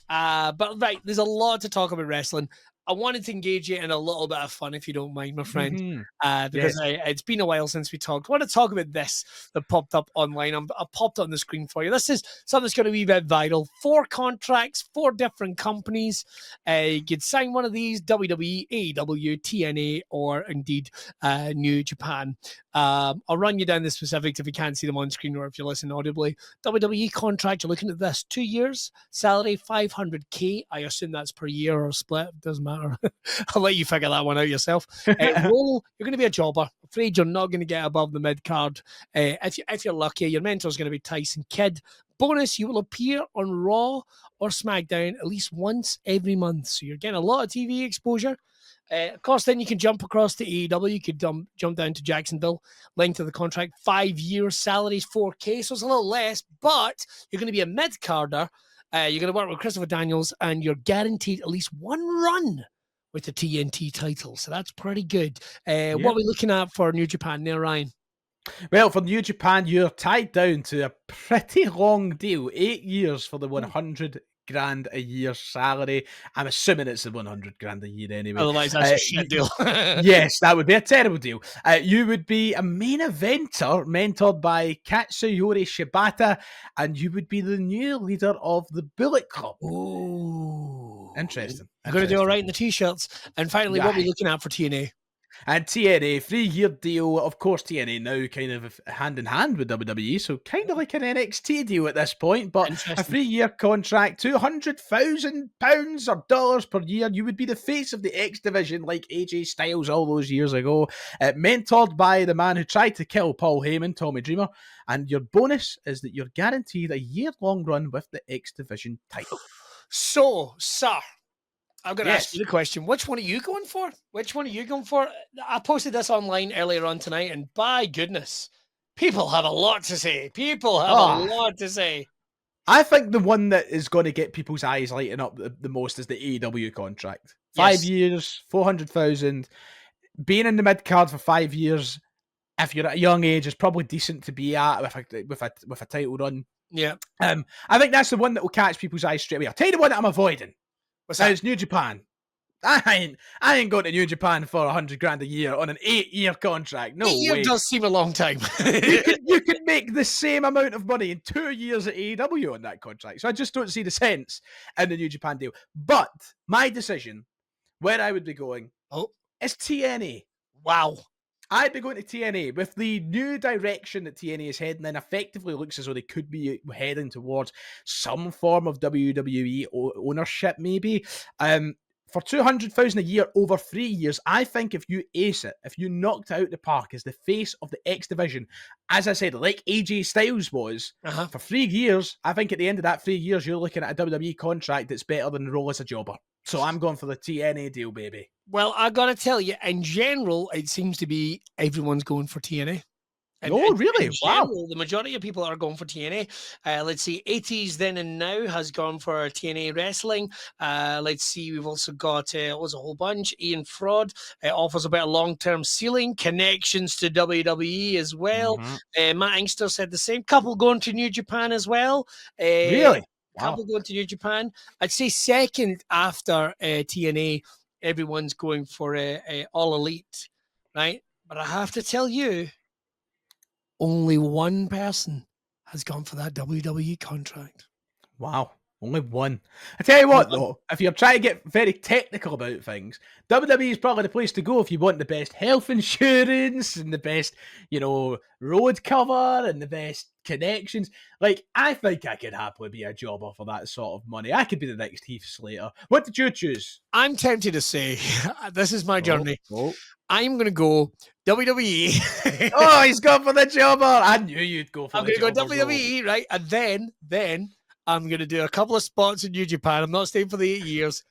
But right, there's a lot to talk about wrestling. I wanted to engage you in a little bit of fun, if you don't mind, my friend, because it's been a while since we talked. I want to talk about this that popped up online. I popped it on the screen for you. This is something that's going to be a bit viral. 4 contracts, 4 different companies. You could sign one of these: WWE, AEW, TNA, or indeed New Japan. I'll run you down the specifics if you can't see them on screen or if you're listening audibly. WWE contract, you're looking at this: 2 years, salary $500K. I assume that's per year or split. Doesn't matter. I'll let you figure that one out yourself. Role, you're going to be a jobber. Afraid you're not going to get above the mid card. If you're lucky, your mentor's going to be Tyson Kidd. Bonus, you will appear on Raw or SmackDown at least once every month. So you're getting a lot of TV exposure. Of course, then you can jump across to AEW. You could jump down to Jacksonville. Length of the contract, 5 years. Salaries, $4K. So it's a little less, but you're going to be a mid-carder. You're going to work with Christopher Daniels, and you're guaranteed at least one run with the TNT title. So that's pretty good. What are we looking at for New Japan there, Ryan? Well, for New Japan, you're tied down to a pretty long deal. 8 years for the $100,000 a year salary. I'm assuming it's the $100,000 a year anyway. Otherwise, that's a shit deal. Yes, that would be a terrible deal. You would be a main eventer mentored by Katsuyori Shibata, and you would be the new leader of the Bullet Club. Ooh. Interesting. You're going to do all right in the t-shirts. And finally, what are we looking at for TNA? And TNA, 3-year deal. Of course, TNA now kind of hand in hand with WWE, so kind of like an NXT deal at this point, but a 3-year contract, £200,000 or dollars per year. You would be the face of the X Division like AJ Styles all those years ago, mentored by the man who tried to kill Paul Heyman, Tommy Dreamer. And your bonus is that you're guaranteed a year-long run with the X Division title. So, sir, I'm going to ask you the question. Which one are you going for? I posted this online earlier on tonight, and by goodness, people have a lot to say. I think the one that is going to get people's eyes lighting up the most is the AEW contract. 5 years, 400,000. Being in the mid card for 5 years, if you're at a young age, is probably decent to be at with a title run. Yeah. I think that's the one that will catch people's eyes straight away. I'll tell you the one that I'm avoiding. What's that? It's New Japan. I ain't going to New Japan for $100,000 a year on an 8-year contract. No 8 years way. does seem a long time. you could make the same amount of money in 2 years at AEW on that contract. So I just don't see the sense in the New Japan deal. But my decision, where I would be going, is TNA. Wow. I'd be going to TNA. With the new direction that TNA is heading in, effectively looks as though they could be heading towards some form of WWE ownership, maybe. For 200,000 a year over 3 years, I think if you ace it, if you knocked it out the park as the face of the X division, as I said, like AJ Styles was, for 3 years, I think at the end of that 3 years, you're looking at a WWE contract that's better than the role as a jobber. So I'm going for the TNA deal, baby. Well, I got to tell you, in general, it seems to be everyone's going for TNA. Really? In general, the majority of people are going for TNA. Let's see, 80s Then and Now has gone for TNA Wrestling. Let's see, we've also got, was a whole bunch. Ian Fraud offers a bit of long-term ceiling, connections to WWE as well. Matt Inkster said the same. Couple going to New Japan as well. Really? Wow. Couple going to New Japan. I'd say second after TNA, everyone's going for All Elite, right? But I have to tell you, only one person has gone for that WWE contract. Wow. Only one. I tell you what, though, if you're trying to get very technical about things, WWE is probably the place to go if you want the best health insurance and the best, road cover and the best connections. Like, I think I could happily be a jobber for that sort of money. I could be the next Heath Slater. What did you choose? I'm tempted to say, this is my journey. I'm going to go WWE. Oh, he's gone for the jobber. I knew you'd go for I'm the jobber. I'm going to go WWE, right? And then I'm going to do a couple of spots in New Japan. I'm not staying for the 8 years.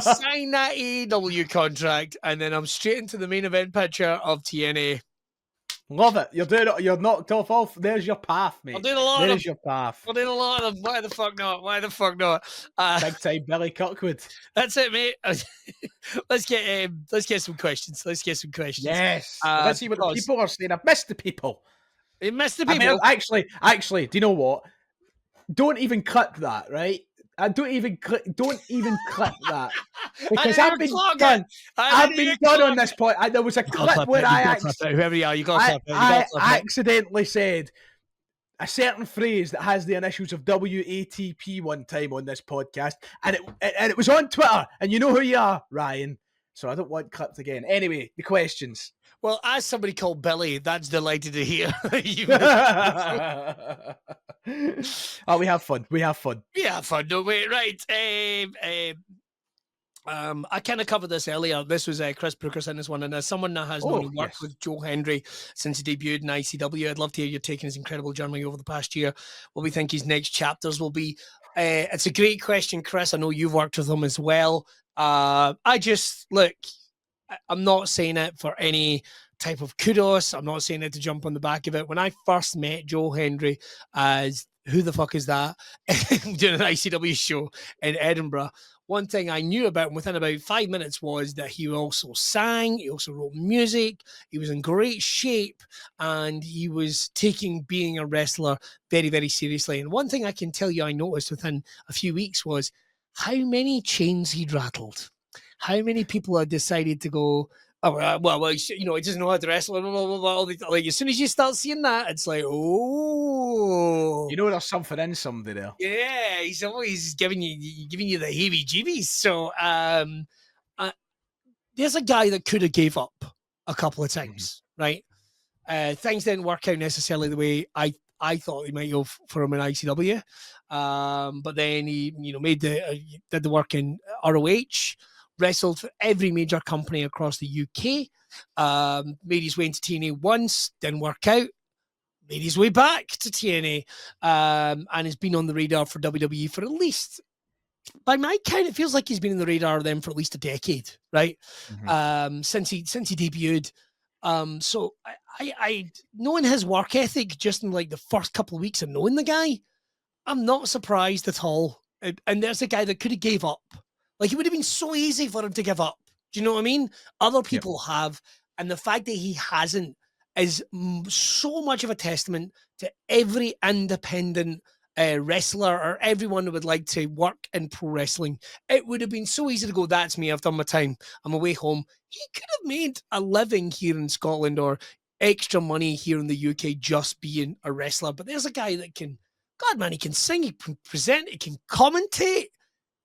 Sign that AEW contract, and then I'm straight into the main event picture of TNA. Love it. You're doing it. You're knocked off. There's your path, mate. I'm doing a lot There's your path. I'm doing a lot of them. Why the fuck not? Big time Billy Kirkwood. That's it, mate. Let's get some questions. Yes. Let's see what the people are saying. I've missed the people. You missed the people. I mean, actually, do you know what? Don't even clip that, right? Don't even clip that, because I've been done. I've been done on this point. There was a clip where whoever you are, you got to clip it. I accidentally said a certain phrase that has the initials of WATP one time on this podcast, and it was on Twitter. And you know who you are, Ryan. So I don't want clipped again. Anyway, the questions. Well, as somebody called Billy, that's delighted to hear. Oh, we have fun. We have fun, don't we? Right. I kind of covered this earlier. This was Chris Brooker in this one, and as someone that has known and worked with Joe Hendry since he debuted in ICW, I'd love to hear you taking his incredible journey over the past year. What we think his next chapters will be. It's a great question, Chris. I know you've worked with him as well. I'm not saying it for any type of kudos. I'm not saying it to jump on the back of it. When I first met Joe Hendry as who the fuck is that doing an ICW show in Edinburgh, one thing I knew about him within about 5 minutes was that he also sang, he also wrote music, he was in great shape, and he was taking being a wrestler very, very seriously. And one thing I can tell you I noticed within a few weeks was how many chains he'd rattled. How many people had decided to go, he doesn't know how to wrestle. Blah, blah, blah, blah. Like, as soon as you start seeing that, it's like, oh. You know there's something in somebody there. Yeah, he's always giving you the heebie-jeebies. So there's a guy that could have gave up a couple of times, right? Things didn't work out necessarily the way I thought he might have for him in ICW. But then he, did the work in ROH, wrestled for every major company across the UK, made his way into TNA once, didn't work out, made his way back to TNA, and has been on the radar for WWE for at least, by my count, it feels like he's been in the radar of them for at least a decade, right? Since he debuted. So I knowing his work ethic just in like the first couple of weeks of knowing the guy, I'm not surprised at all. And there's a guy that could have gave up. Like, it would have been so easy for him to give up. Do you know what I mean? Other people have. And the fact that he hasn't is so much of a testament to every independent wrestler or everyone who would like to work in pro wrestling. It would have been so easy to go, that's me, I've done my time, I'm away home. He could have made a living here in Scotland or extra money here in the UK just being a wrestler. But there's a guy that can, God, man, he can sing, he can present, he can commentate.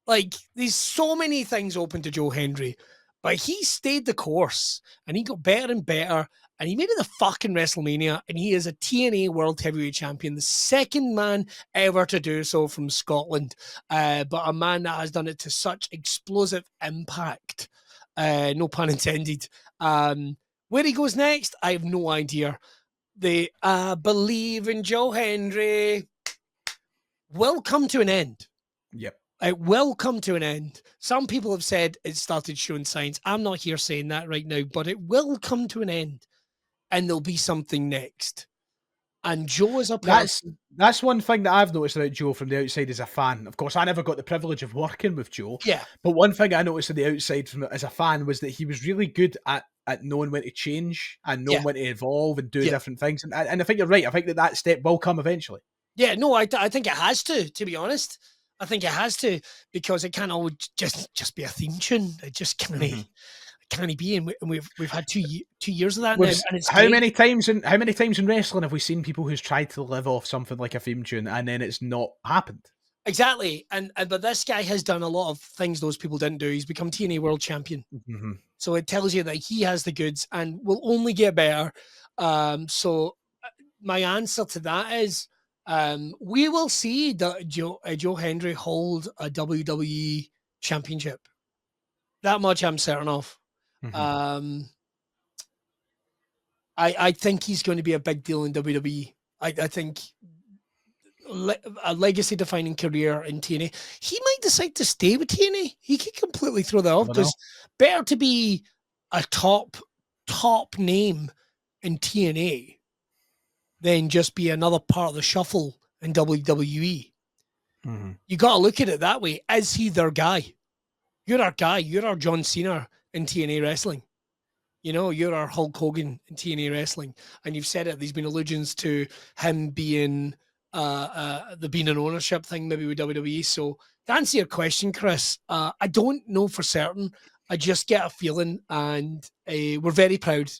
Like, there's so many things open to Joe Hendry. But he stayed the course, and he got better and better, and he made it the fucking WrestleMania, and he is a TNA World Heavyweight Champion, the second man ever to do so from Scotland, but a man that has done it to such explosive impact. No pun intended. Where he goes next, I have no idea. The Believe in Joe Hendry will come to an end. Yep. It will come to an end. Some people have said it started showing signs. I'm not here saying that right now, but it will come to an end, and there'll be something next. And Joe is a person. That's one thing that I've noticed about Joe from the outside as a fan. Of course, I never got the privilege of working with Joe. Yeah. But one thing I noticed on the outside as a fan was that he was really good at knowing when to change and knowing when to evolve and do different things. And I think you're right. I think that step will come eventually. Yeah, no, I think it has to be honest. I think it has to, because it can't always just be a theme tune. It just can't be. And we've had 2 years of that now, and it's how many times in wrestling have we seen people who's tried to live off something like a theme tune and then it's not happened? Exactly, but this guy has done a lot of things those people didn't do. He's become TNA World Champion, so it tells you that he has the goods and will only get better. So my answer to that is, we will see Joe Hendry hold a WWE championship. That much I'm certain of. I think he's going to be a big deal in WWE. I think a legacy-defining career in TNA. He might decide to stay with TNA. He could completely throw that off, because better to be a top name in TNA than just be another part of the shuffle in WWE. You got to look at it that way. Is he their guy? You're our guy. You're our John Cena in TNA wrestling. You're our Hulk Hogan in TNA wrestling. And you've said it. There's been allusions to him being being an ownership thing maybe with WWE. So to answer your question, Chris, I don't know for certain. I just get a feeling, and we're very proud.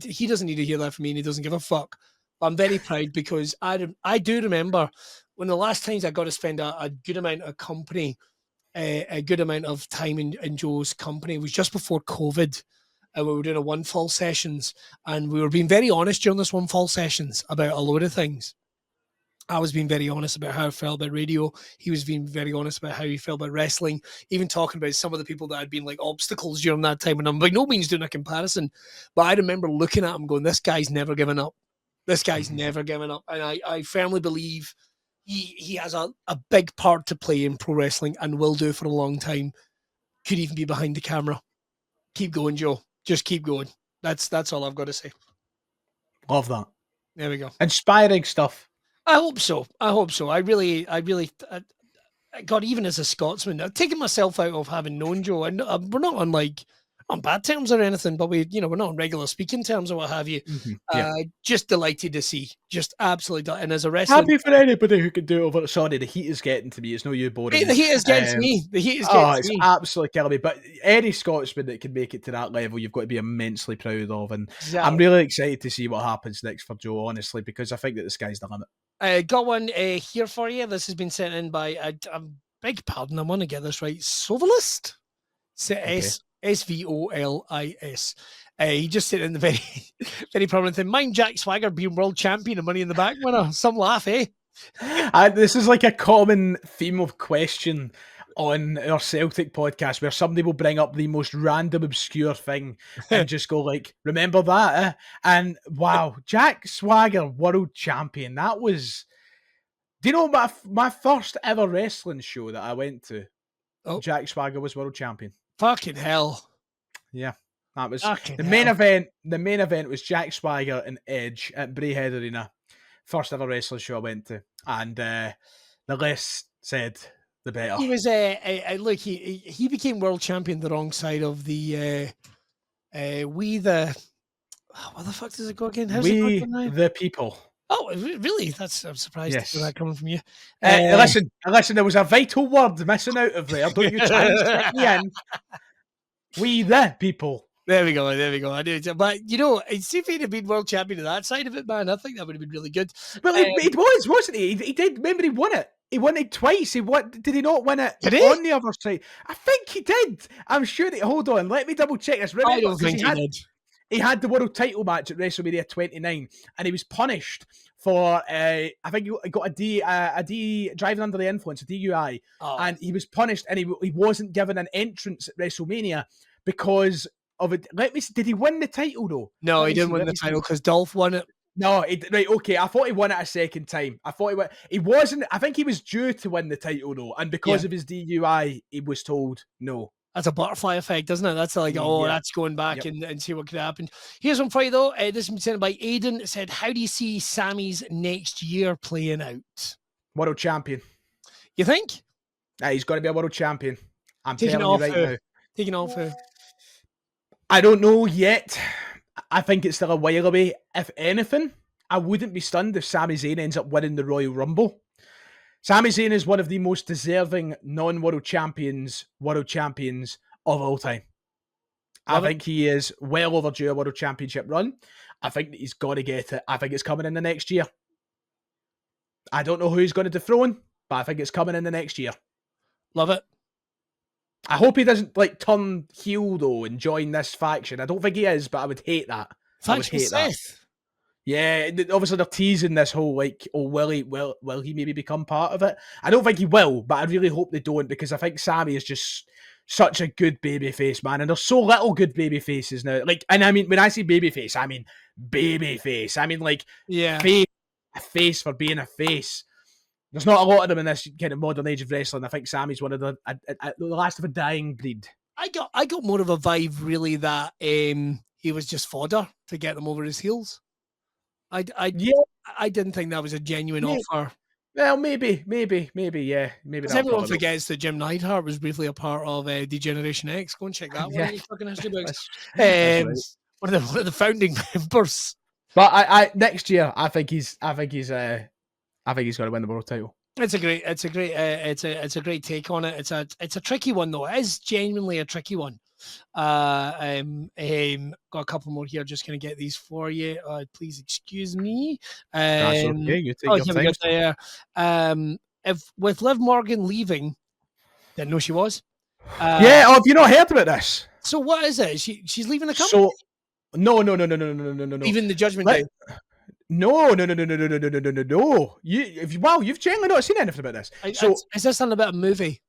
He doesn't need to hear that from me, and he doesn't give a fuck. But I'm very proud, because I do remember when the last times I got to spend a good amount of company, a good amount of time in Joe's company was just before COVID. And we were doing a one fall sessions, and we were being very honest during this one fall sessions about a load of things. I was being very honest about how I felt about radio. He was being very honest about how he felt about wrestling, even talking about some of the people that had been like obstacles during that time. And I'm by no means doing a comparison, but I remember looking at him going, this guy's never given up. This guy's never given up. And I firmly believe he has a big part to play in pro wrestling, and will do for a long time. Could even be behind the camera. Keep going, Joe. Just keep going. That's all I've got to say. Love that. There we go. Inspiring stuff. I hope so. I really, God, even as a Scotsman, I've taken myself out of having known Joe, and we're not on bad terms or anything, but we're not on regular speaking terms or what have you. Just delighted to see, just absolutely. And as a wrestler, happy for anybody who can do it over. Sorry, the heat is getting to me. It's no you boring. The heat is getting to me. The heat is getting to me. It's absolutely killing me. But any Scotsman that can make it to that level, you've got to be immensely proud of. And I'm really excited to see what happens next for Joe, honestly, because I think that the sky's the limit. Got one here for you. This has been sent in by a beg pardon, I want to get this right. Sovalist? Svolis. He just said in the very, very prominent thing. Mind Jack Swagger being world champion and Money in the Bank winner. Some laugh, eh? This is like a common theme of question on our Celtic podcast, where somebody will bring up the most random, obscure thing and just go like, remember that? Eh? And wow, Jack Swagger, world champion. That was... Do you know my first ever wrestling show that I went to? Oh. Jack Swagger was world champion. Fucking hell. Yeah. That was the main event. The main event was Jack Swagger and Edge at Braehead Arena. First ever wrestling show I went to. And the less said, the better. He was look, he became world champion the wrong side of the what the fuck does it go again? How's it go now? The people. Oh, really? I'm surprised to hear that coming from you. Listen, there was a vital word missing out of there. Don't you try and stick me in. We the people. There we go. I do. But, see if he'd have been world champion of that side of it, man, I think that would have been really good. Well, it was, wasn't he? He did. Remember, he won it. He won it twice. Did he not win it on the other side? I think he did. I'm sure that. Hold on, let me double check this. Remember, I don't think he did. He had the world title match at WrestleMania 29, and he was punished for I think he got a D driving under the influence, a DUI, and he was punished, and he wasn't given an entrance at WrestleMania because of it. Let me see. Did he win the title though? No, he didn't win the title because Dolph won it. No, right, okay. I thought he won it a second time. He wasn't. I think he was due to win the title though, and because of his DUI, he was told no. That's a butterfly effect, isn't it? That's like, that's going back and see what could happen. Here's one for you, though. This has been sent by Aiden. It said, how do you see Sammy's next year playing out? World champion. You think? He's got to be a world champion. I'm telling you right now. Taking off who? I don't know yet. I think it's still a while away. If anything, I wouldn't be stunned if Sami Zayn ends up winning the Royal Rumble. Sami Zayn is one of the most deserving non-world champions of all time. I think he is well overdue a world championship run. I think that he's got to get it. I think it's coming in the next year. I don't know who he's going to dethrone, but I think it's coming in the next year. Love it. I hope he doesn't turn heel though and join this faction. I don't think he is, but I would hate that. Faction Seth. Yeah, obviously they're teasing this whole will he maybe become part of it? I don't think he will, but I really hope they don't, because I think Sami is just such a good babyface, man, and there's so little good baby faces now. And I mean, when I say babyface, I mean babyface. I mean a face for being a face. There's not a lot of them in this kind of modern age of wrestling. I think Sami's one of the last of a dying breed. I got more of a vibe really that he was just fodder to get them over his heels. I didn't think that was a genuine offer. Well, maybe, yeah. Maybe everyone forgets that Jim Neidhart was briefly a part of Degeneration X. Go and check that one. Fucking history books. Right. One of the founding members. But next year, I think he's going to win the world title. It's a great take on it. It's a tricky one though. It is genuinely a tricky one. Got a couple more here. Just gonna get these for you. Please excuse me. That's okay. You take your time. If with Liv Morgan leaving, didn't know she was. Have you not heard about this? So what is it? She's leaving the company. So no. Leaving the Judgment Day. No. You've generally not seen anything about this. Is this something about a movie?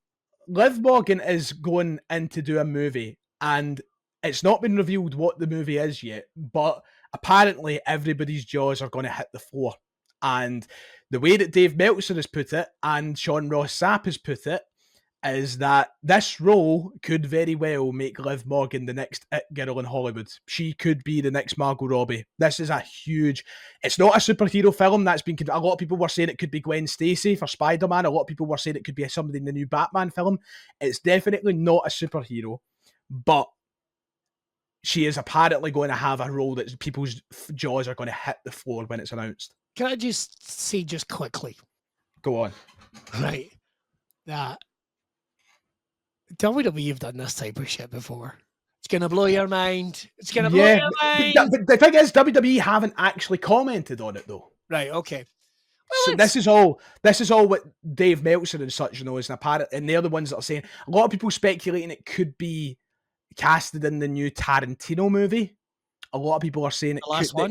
Liv Morgan is going in to do a movie, and it's not been revealed what the movie is yet, but apparently everybody's jaws are going to hit the floor. And the way that Dave Meltzer has put it, and Sean Ross Sapp has put it, is that this role could very well make Liv Morgan the next it girl in Hollywood. She could be the next Margot Robbie. This is a huge... It's not a superhero film. That's been... A lot of people were saying it could be Gwen Stacy for Spider-Man. A lot of people were saying it could be somebody in the new Batman film. It's definitely not a superhero, but she is apparently going to have a role that people's jaws are going to hit the floor when it's announced. Can I just say just quickly? Go on. Right. That WWE have done this type of shit before. It's going to blow your mind. It's going to blow your mind. But the thing is, WWE haven't actually commented on it, though. Right, okay. Well, so this is all what Dave Meltzer and such knows, and they're the ones that are saying. A lot of people speculating it could be casted in the new Tarantino movie. A lot of people are saying it's not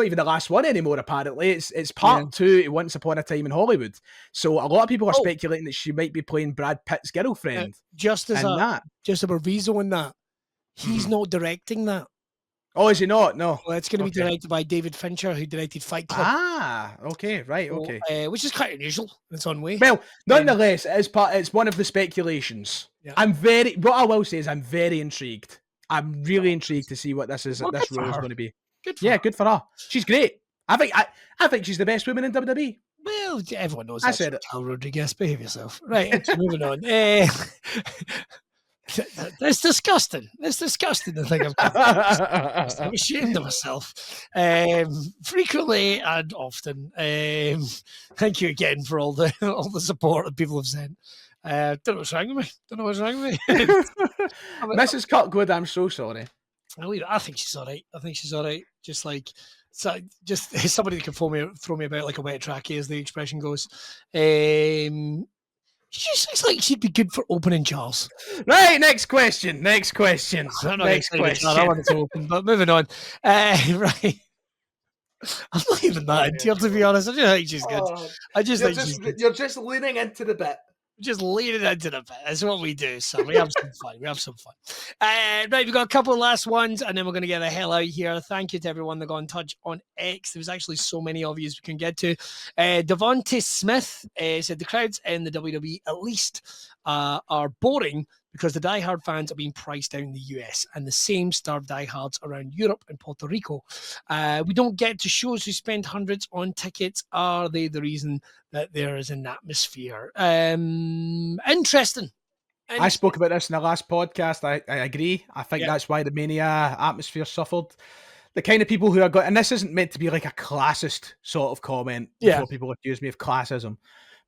even the last one anymore. Apparently, it's part 2 to Once Upon a Time in Hollywood. So a lot of people are speculating that she might be playing Brad Pitt's girlfriend. Just a proviso in that, he's not directing that. Oh, is he not? No. Well, it's going to be directed by David Fincher, who directed Fight Club. Ah, okay, right, okay. Which is quite unusual in its own way. Well, nonetheless, it's one of the speculations. Yeah. What I will say is I'm very intrigued. I'm really intrigued to see what this is. Well, this role is going to be. Good for her. She's great. I think she's the best woman in WWE. Well, everyone knows I said it. Cal Rodriguez, behave yourself. Right, moving on. It's disgusting. It's disgusting to think of. I'm ashamed of myself. Frequently and often. Thank you again for all the support that people have sent. Don't know what's wrong with me. Mrs. Kirkwood, I'm so sorry. I think she's all right. Just like So just somebody that can throw me about like a wet trackie, as the expression goes. She just looks like she'd be good for opening jars. Right, next question. I'm not going to say the jar I wanted to open, but moving on. Right. I'm not even that into her, to be honest. I just think she's good. She's good. You're just leaning into the bit. Just lean it into the bit. That's what we do. So we have some fun. Right, we've got a couple of last ones, and then we're going to get the hell out here. Thank you to everyone that got in touch on X. There was actually so many of you as we can get to. Devontae Smith said the crowds in the WWE at least are boring because the diehard fans are being priced down in the US, and the same starved diehards around Europe and Puerto Rico. We don't get to shows who spend hundreds on tickets. Are they the reason that there is an atmosphere? Interesting. I spoke about this in the last podcast. I agree. I think that's why the Mania atmosphere suffered. The kind of people who are going, and this isn't meant to be like a classist sort of comment before people accuse me of classism,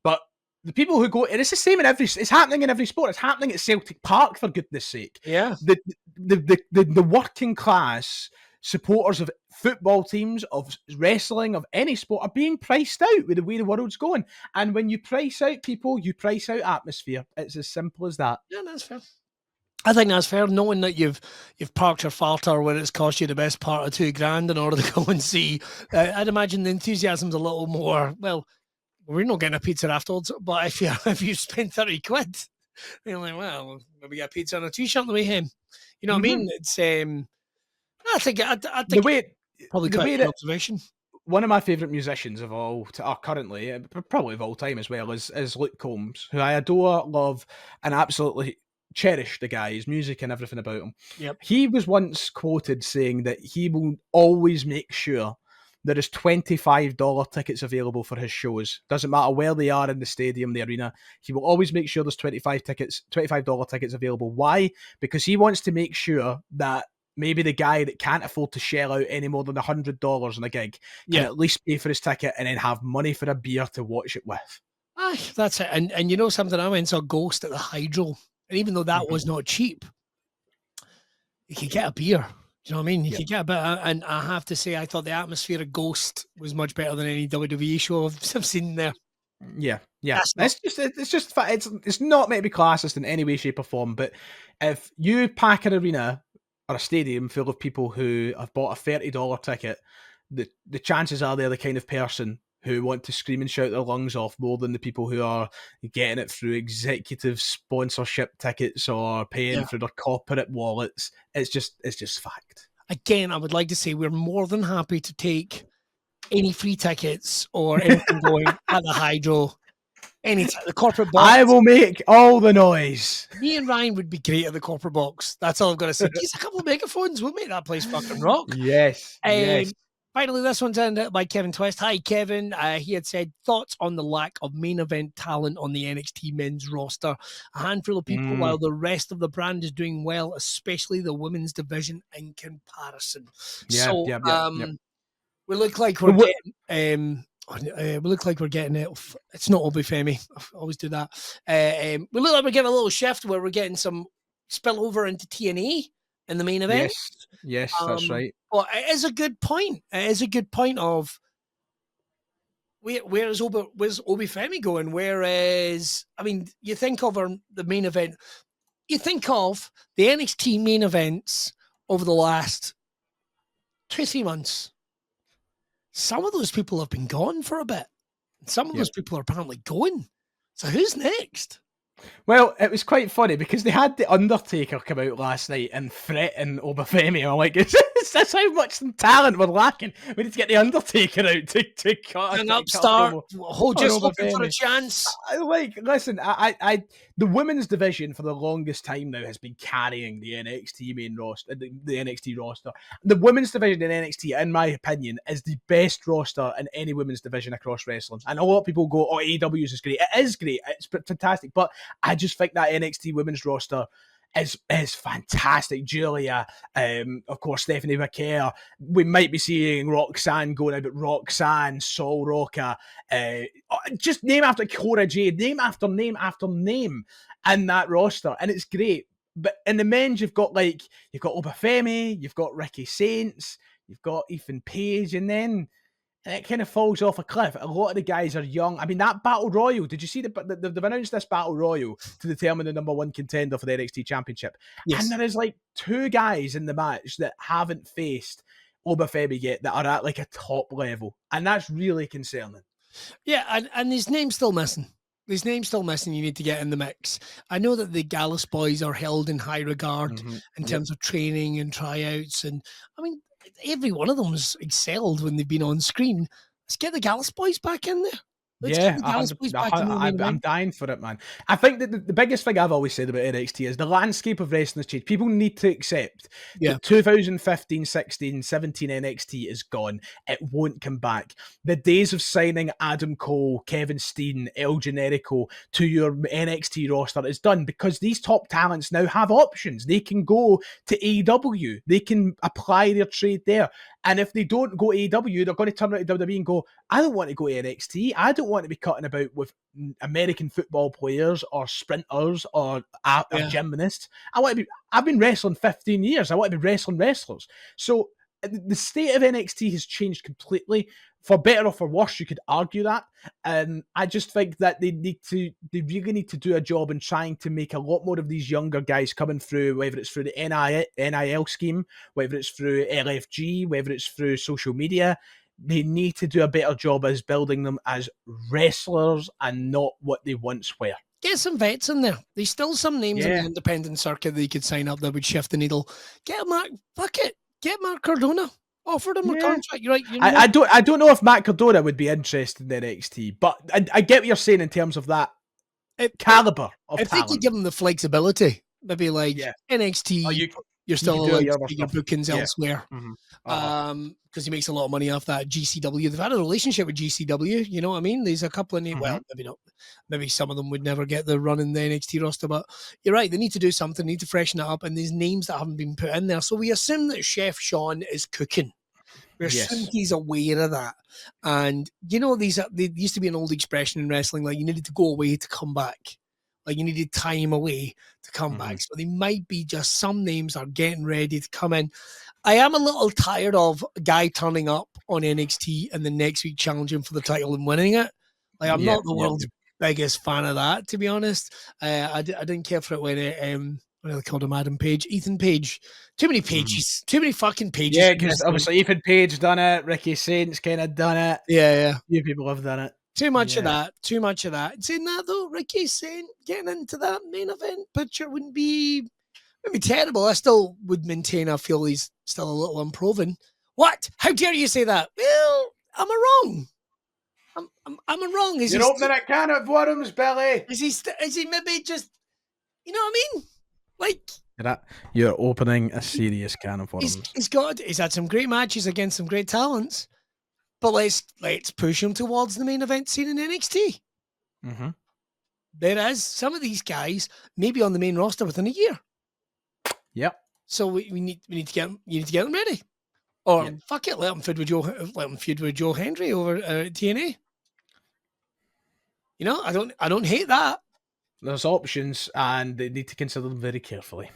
but the people who go, and it's the same it's happening in every sport. It's happening at Celtic Park, for goodness sake. Yeah. The working class supporters of football teams, of wrestling, of any sport are being priced out with the way the world's going. And when you price out people, you price out atmosphere. It's as simple as that. Yeah, that's fair. I think that's fair, knowing that you've parked your farter where it's cost you the best part of $2,000 in order to go and see. I'd imagine the enthusiasm's a little more, well, we're not getting a pizza afterwards, but if you spend 30 quid, you're like, well, maybe get a pizza and a t-shirt on the way home. You know what I mean? It's I think the way probably the quite way an that observation. One of my favourite musicians of all currently, probably of all time as well, is Luke Combs, who I adore, love, and absolutely cherish the guy, his music and everything about him. Yep. He was once quoted saying that he will always make sure there is $25 tickets available for his shows. Doesn't matter where they are in the stadium, the arena. He will always make sure there's $25 tickets available. Why? Because he wants to make sure that maybe the guy that can't afford to shell out any more than $100 on a gig can at least pay for his ticket and then have money for a beer to watch it with. That's it. And you know something, I went and saw Ghost at the Hydro, and even though that was not cheap, you could get a beer. Do you know what I mean? You could get a bit, and I have to say, I thought the atmosphere of Ghost was much better than any WWE show I've seen there. Yeah. It's not meant to be classist in any way, shape, or form. But if you pack an arena or a stadium full of people who have bought a $30 ticket, the chances are they're the kind of person who want to scream and shout their lungs off more than the people who are getting it through executive sponsorship tickets or paying for their corporate wallets. It's just fact. Again, I would like to say we're more than happy to take any free tickets or anything going at the Hydro. The corporate box. I will make all the noise. Me and Ryan would be great at the corporate box. That's all I've got to say. Just a couple of megaphones. We'll make that place fucking rock. Yes. Finally, this one's ended by Kevin Twist. Hi, Kevin. He had said, thoughts on the lack of main event talent on the NXT men's roster. A handful of people, while the rest of the brand is doing well, especially the women's division in comparison. We look like we're getting... we look like we're getting it. It's not Obafemi. I always do that. We look like we're getting a little shift where we're getting some spillover into TNA in the main event. Yes, that's right. But it is a good point. It is a good point of where's Obafemi going? Whereas, I mean, you think of the main event. You think of the NXT main events over the last 2-3 months. Some of those people have been gone for a bit. Some of those people are apparently going. So who's next? Well, it was quite funny because they had The Undertaker come out last night and threaten Obafemi. I'm like, that's how much talent we're lacking. We need to get The Undertaker out to cut an upstart. Just looking for a chance. Listen, I the women's division for the longest time now has been carrying the NXT main roster, the NXT roster. The women's division in NXT, in my opinion, is the best roster in any women's division across wrestling. And a lot of people go, "Oh, AEW's is great." It is great. It's fantastic, but I just think that NXT women's roster is fantastic. Julia, of course, Stephanie McKay. We might be seeing Roxanne going out, but Roxanne, Sol Roca, just name after Cora Jade, name after name after name in that roster, and it's great. But in the men's, you've got Obafemi, you've got Ricky Saints, you've got Ethan Page, and then it kind of falls off a cliff. A lot of the guys are young. I mean, that Battle Royal, did you see they've announced this Battle Royal to determine the number one contender for the NXT Championship? Yes. And there is like 2 guys in the match that haven't faced Obafemi yet that are at like a top level. And that's really concerning. Yeah, and his name's still missing. His name's still missing. You need to get in the mix. I know that the Gallus boys are held in high regard in terms of training and tryouts. And I mean, every one of them has excelled when they've been on screen. Let's get the Gallus boys back in there. I'm dying for it, man. I think that the biggest thing I've always said about NXT is the landscape of wrestling has changed. People need to accept that 2015, 16, 17 NXT is gone. It won't come back. The days of signing Adam Cole, Kevin Steen, El Generico to your NXT roster is done, because these top talents now have options. They can go to AEW. They can apply their trade there. And if they don't go AEW, they're going to turn around to WWE and go, I don't want to go to NXT. I don't want to be cutting about with American football players or sprinters or gymnasts. I've been wrestling 15 years. I want to be wrestling wrestlers. So the state of NXT has changed completely. For better or for worse, you could argue that. I just think that they really need to do a job in trying to make a lot more of these younger guys coming through, whether it's through the NIL scheme, whether it's through LFG, whether it's through social media. They need to do a better job as building them as wrestlers and not what they once were. Get some vets in there. There's still some names in the independent circuit that you could sign up that would shift the needle. Get Mark. Fuck it. Get Mark Cardona. Offered him a contract. You're right. I don't know if Matt Cardona would be interested in NXT, but I get what you're saying in terms of that caliber of talent. I think you give him the flexibility. Maybe like NXT, you're still allowed to take your bookings elsewhere. Because he makes a lot of money off that. GCW, they've had a relationship with GCW. You know what I mean? There's a couple of names. Well, maybe not. Maybe some of them would never get the run in the NXT roster. But you're right. They need to do something. They need to freshen it up. And there's names that haven't been put in there. So we assume that Chef Sean is cooking. We assume he's aware of that. And you know, there used to be an old expression in wrestling, like you needed to go away to come back. Like you needed time away to come back. So they might be just some names are getting ready to come in. I am a little tired of a guy turning up on NXT and the next week challenging for the title and winning it. Like I'm not the world's biggest fan of that, to be honest. I didn't care for it when what do they call him? Adam Page, Ethan Page. Too many pages. Too many fucking pages. Yeah, because obviously Ethan Page done it. Ricky Saint's kind of done it. Yeah. Few people have done it. Too much of that. Saying that though, Ricky Saint getting into that main event picture wouldn't be terrible. I still would maintain I feel he's still a little unproven. What? How dare you say that? Well, am I wrong? I'm wrong. You're opening a can of worms, Billy. Is he maybe just, you know what I mean? Like you're opening a serious can of worms. He's had some great matches against some great talents, but let's push him towards the main event scene in NXT. There is some of these guys maybe on the main roster within a year. Yep. So we need to get them ready, or fuck it, let them feud with Joe Hendry over TNA. You know, I don't hate that. There's options, and they need to consider them very carefully.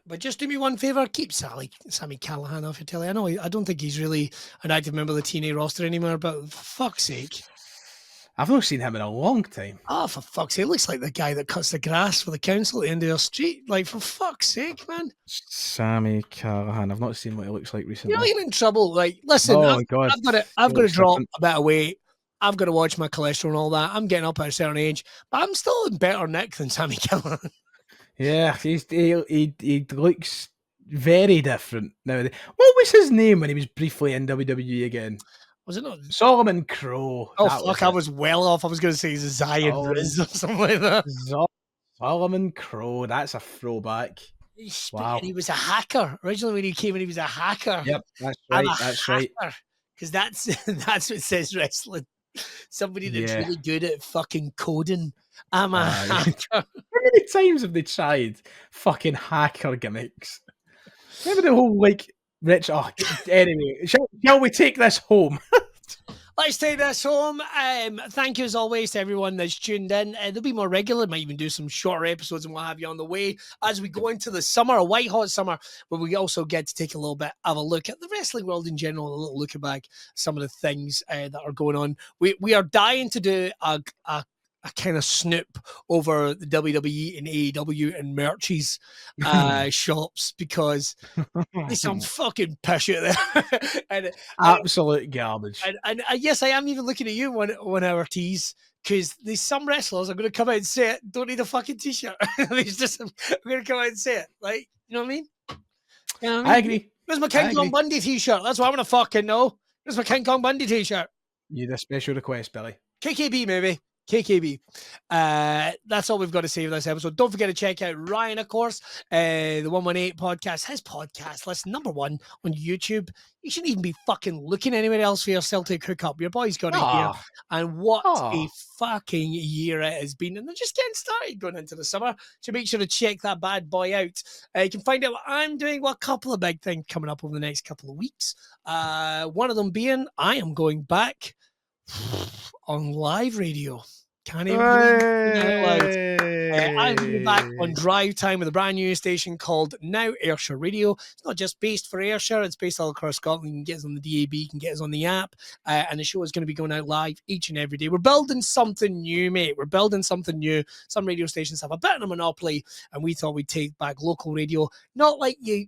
But just do me one favor, keep Sami Callihan off your telly. I know I don't think he's really an active member of the TNA roster anymore, but for fuck's sake. I've not seen him in a long time. Oh, for fuck's sake. He looks like the guy that cuts the grass for the council at the end of your street. Like, for fuck's sake, man. Sami Callihan. I've not seen what he looks like recently. You're in trouble. Like, listen, I've got to drop a bit of weight. I've got to watch my cholesterol and all that. I'm getting up at a certain age, but I'm still in better nick than Sami Callihan. Yeah, he looks very different nowadays. What was his name when he was briefly in WWE again? Was it not Solomon Crow? Oh, fuck, I was well off. I was going to say Zion Riz or something like that. Solomon Crow, that's a throwback. Wow. He was a hacker. Originally when he came in, he was a hacker. Yep, that's right. Because that's what says wrestling. Somebody that's really good at fucking coding. I'm a hacker. How many times have they tried fucking hacker gimmicks? Remember the whole rich? Oh, anyway, shall we take this home? let's take this home. Thank you as always to everyone that's tuned in. There'll be more regular, might even do some shorter episodes and we'll have you on the way as we go into the summer, a white hot summer, where we also get to take a little bit of a look at the wrestling world in general, a little look back some of the things that are going on. We are dying to do a kind of snoop over the WWE and AEW and merches shops because there's some fucking pish out there. Absolute garbage. And yes, I am even looking at you, one hour tees, because there's some wrestlers I'm going to come out and say it, don't need a fucking t-shirt. I'm going to come out and say it. Like, you know what I mean? You know what I mean? I agree. Where's my King Kong Bundy t-shirt? That's what I want to fucking know. Where's my King Kong Bundy t-shirt? You had a special request, Billy. KKB, maybe. KKB. That's all we've got to say for this episode. Don't forget to check out Ryan, of course, the 118 podcast, his podcast list, number 1 on YouTube. You shouldn't even be fucking looking anywhere else for your Celtic hookup. Your boy's got it here. And what a fucking year it has been. And they're just getting started going into the summer. So make sure to check that bad boy out. You can find out what I'm doing. Well, a couple of big things coming up over the next couple of weeks. One of them being, I am going back on live radio. Can't even believe it. I'm going back on drive time with a brand new station called Now Ayrshire Radio. It's not just based for Ayrshire, it's based all across Scotland. You can get us on the DAB, you can get us on the app, and the show is going to be going out live each and every day. We're building something new, mate. We're building something new. Some radio stations have a bit of a monopoly, and we thought we'd take back local radio. Not like you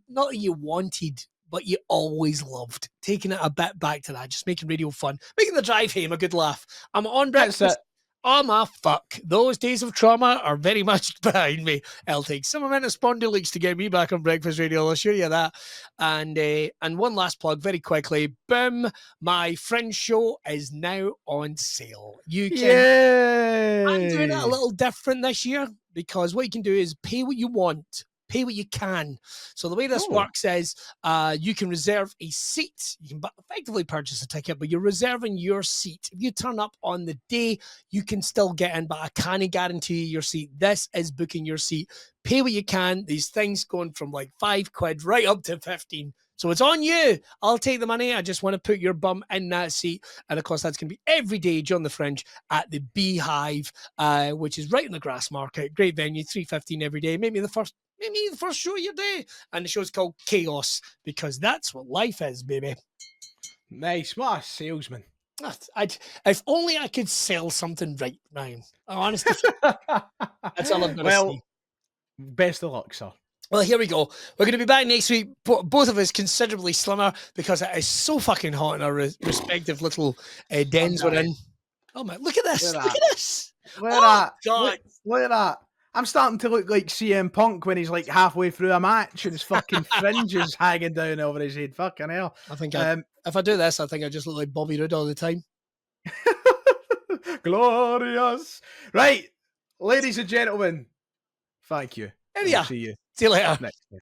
wanted, but you always loved. Taking it a bit back to that, just making radio fun, making the drive home a good laugh. I'm on breakfast. Oh my fuck. Those days of trauma are very much behind me. I'll take some amount of spondylitis to get me back on breakfast radio. I'll assure you that. And one last plug very quickly. Boom. My Fringe show is now on sale. You can. Yay! I'm doing it a little different this year because what you can do is pay what you want. Pay what you can. So the way this works is you can reserve a seat. You can effectively purchase a ticket, but you're reserving your seat. If you turn up on the day, you can still get in, but I can't guarantee you your seat. This is booking your seat. Pay what you can. These things going from like £5 right up to 15. So it's on you. I'll take the money. I just want to put your bum in that seat. And of course, that's going to be every day during the Fringe at the Beehive, which is right in the Grass Market. Great venue, $3.15 every day. Maybe the first show of your day. And the show's called Chaos because that's what life is, baby. Nice. What a salesman. If only I could sell something right, Ryan. Honestly, that's all I've got to say. Best of luck, sir. Well, here we go. We're going to be back next week. Both of us considerably slimmer because it is so fucking hot in our respective little dens we're in. Oh, man. Look at this. Look at this. Look at that. God. Look at that. I'm starting to look like CM Punk when he's like halfway through a match and his fucking fringe is hanging down over his head. Fucking hell. I think if I do this, I think I just look like Bobby Roode all the time. Glorious. Right. Ladies and gentlemen, thank you. See you later. Next time.